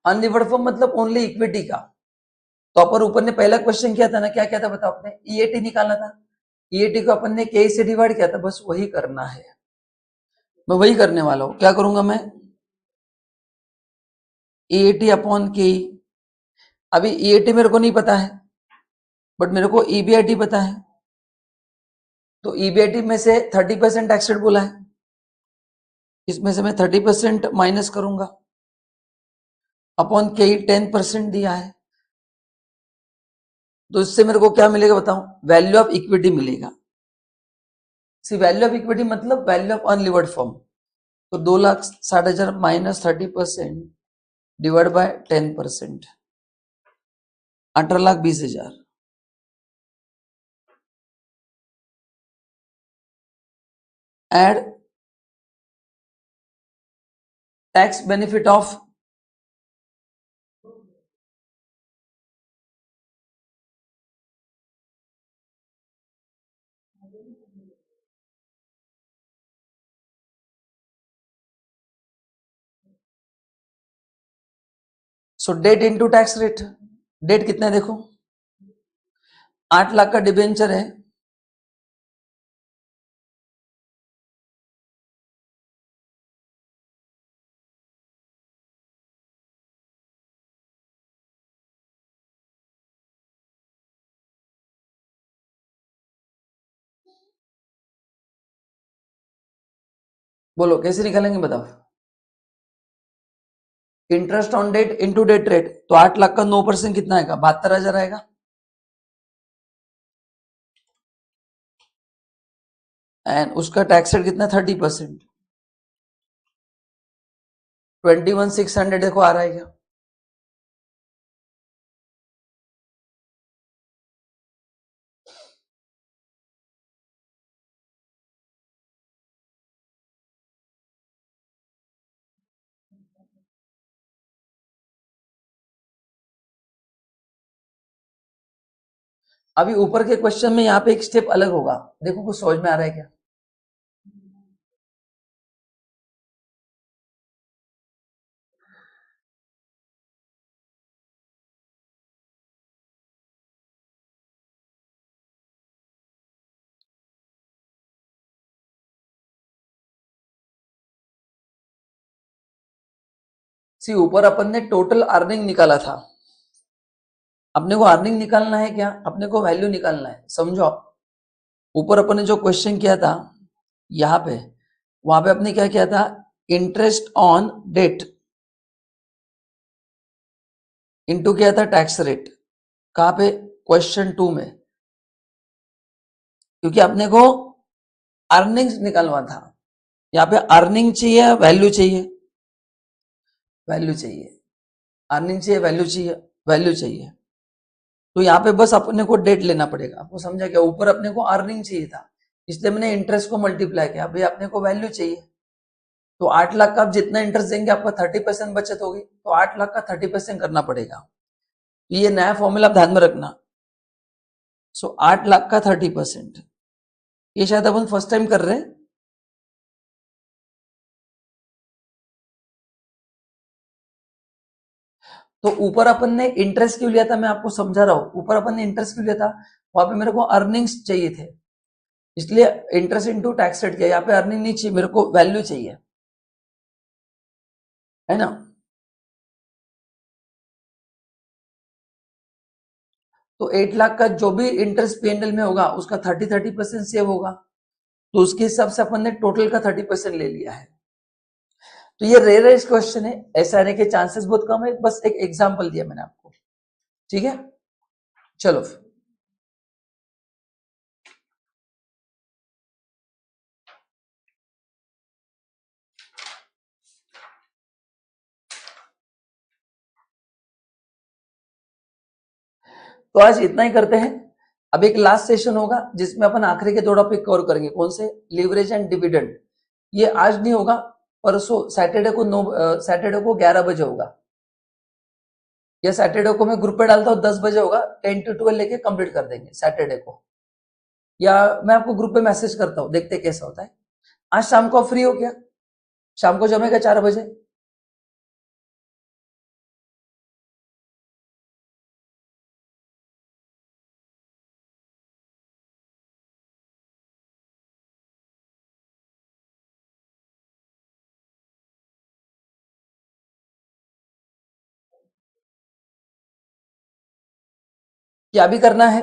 Speaker 1: अनलिवर्ड फॉर्म, मतलब ओनली इक्विटी का। तो अपन ऊपर ने पहला क्वेश्चन किया था ना, क्या क्या था बताओ? आपने ईएटी निकालना था। ईएटी को अपन ने के से डिवाइड किया था, बस वही करना है। मैं वही करने वाला हूं। क्या करूंगा मैं? ईएटी अपॉन के। अभी ईएटी मेरे को नहीं पता है, बट मेरे को ईबीआईटी पता है। तो ईबीआईटी में से 30% टैक्स रेट बोला है, इसमें से मैं 30% माइनस करूंगा, अपॉन के 10% दिया है। तो इससे मेरे को क्या मिलेगा बताओ? वैल्यू ऑफ इक्विटी मिलेगा। सी वैल्यू ऑफ इक्विटी मतलब वैल्यू ऑफ अनलिवर्ड फॉर्म। तो 2,60,000 minus 30% divide by 10%, 18,20,000। Add tax benefit of so debt into tax rate. Debt कितना है देखो, 8 लाख का डिबेंचर है, बोलो कैसे निकालेंगे बताओ। Interest on debt into debt rate, तो 8 लाख का 9% कितना आएगा? 72,000 आएगा। एंड उसका टैक्स रेट कितना? 30%। 21,600 देखो आ रहा है क्या? अभी ऊपर के क्वेश्चन में यहाँ पे एक स्टेप अलग होगा, देखो कुछ समझ में आ रहा है क्या? सी ऊपर अपन ने टोटल अर्निंग निकाला था, अपने को अर्निंग निकालना है क्या? अपने को वैल्यू निकालना है, समझो आप। ऊपर अपन ने जो क्वेश्चन किया था यहाँ पे, वहां पे अपने क्या किया था? इंटरेस्ट ऑन डेट इनटू किया था टैक्स रेट। कहां पे? क्वेश्चन 2 में। क्योंकि अपने को अर्निंग्स निकालना था, यहाँ पे अर्निंग चाहिए वैल्यू चाहिए? वैल्यू चाहिए। अर्निंग चाहिए वैल्यू चाहिए? वैल्यू चाहिए। तो यहाँ पे बस अपने को डेट लेना पड़ेगा, आपको समझा क्या? ऊपर अपने को अर्निंग चाहिए था, इसलिए मैंने इंटरेस्ट को मल्टीप्लाई किया। भाई अपने को वैल्यू चाहिए, तो 8 लाख का आप जितना इंटरेस्ट देंगे आपका 30% बचत होगी, तो 8 लाख का 30% करना पड़ेगा। ये नया फॉर्मूला आप ध्यान में रखना। सो 8 लाख का 30%, ये शायद अपन फर्स्ट टाइम कर रहे हैं। तो ऊपर अपन ने इंटरेस्ट क्यों लिया था, मैं आपको समझा रहा हूं। ऊपर अपन ने इंटरेस्ट क्यों लिया था? वहां पे मेरे को अर्निंग्स चाहिए थे, इसलिए इंटरेस्ट इंटू टैक्स रेट किया। यहाँ पे अर्निंग नहीं चाहिए, मेरे को वैल्यू चाहिए, है ना? तो 8 लाख का जो भी इंटरेस्ट पीएनएल में होगा उसका 30% सेव होगा, तो उसके हिसाब से अपन ने टोटल का 30% ले लिया है। तो ये रेयरेस्ट क्वेश्चन है, ऐसा आने के चांसेस बहुत कम है, बस एक एग्जांपल दिया मैंने आपको। ठीक है, चलो। तो आज इतना ही करते हैं। अब एक लास्ट सेशन होगा जिसमें अपन आखिरी के 2 टॉपिक कवर करेंगे। कौन से? Leverage and dividend. ये आज नहीं होगा, परसों सैटरडे को 11 बजे होगा, या सैटरडे को मैं ग्रुप पे डालता हूँ 10 बजे होगा। 10 to 12 लेके कंप्लीट कर देंगे सैटरडे को, या मैं आपको ग्रुप पे मैसेज करता हूँ, देखते कैसा होता है। आज शाम को आप फ्री हो क्या? शाम को जमेगा 4 बजे? क्या भी करना है?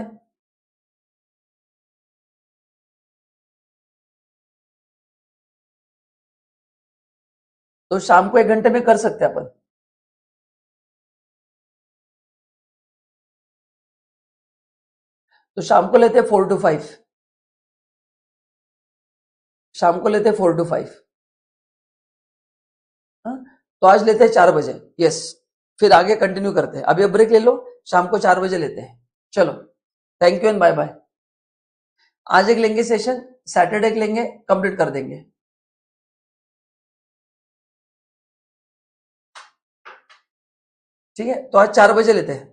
Speaker 1: तो शाम को 1 घंटे में कर सकते हैं अपन। तो शाम को लेते हैं 4 to 5। शाम को लेते हैं 4 to 5। हाँ? तो आज लेते हैं 4 बजे। यस, फिर आगे कंटिन्यू करते हैं। अभी ब्रेक ले लो, शाम को 4 बजे लेते हैं। चलो, thank you and bye bye. आज एक लेंगे सेशन, सैटरडे एक लेंगे, कंप्लीट कर देंगे। ठीक है, तो आज 4 बजे लेते हैं।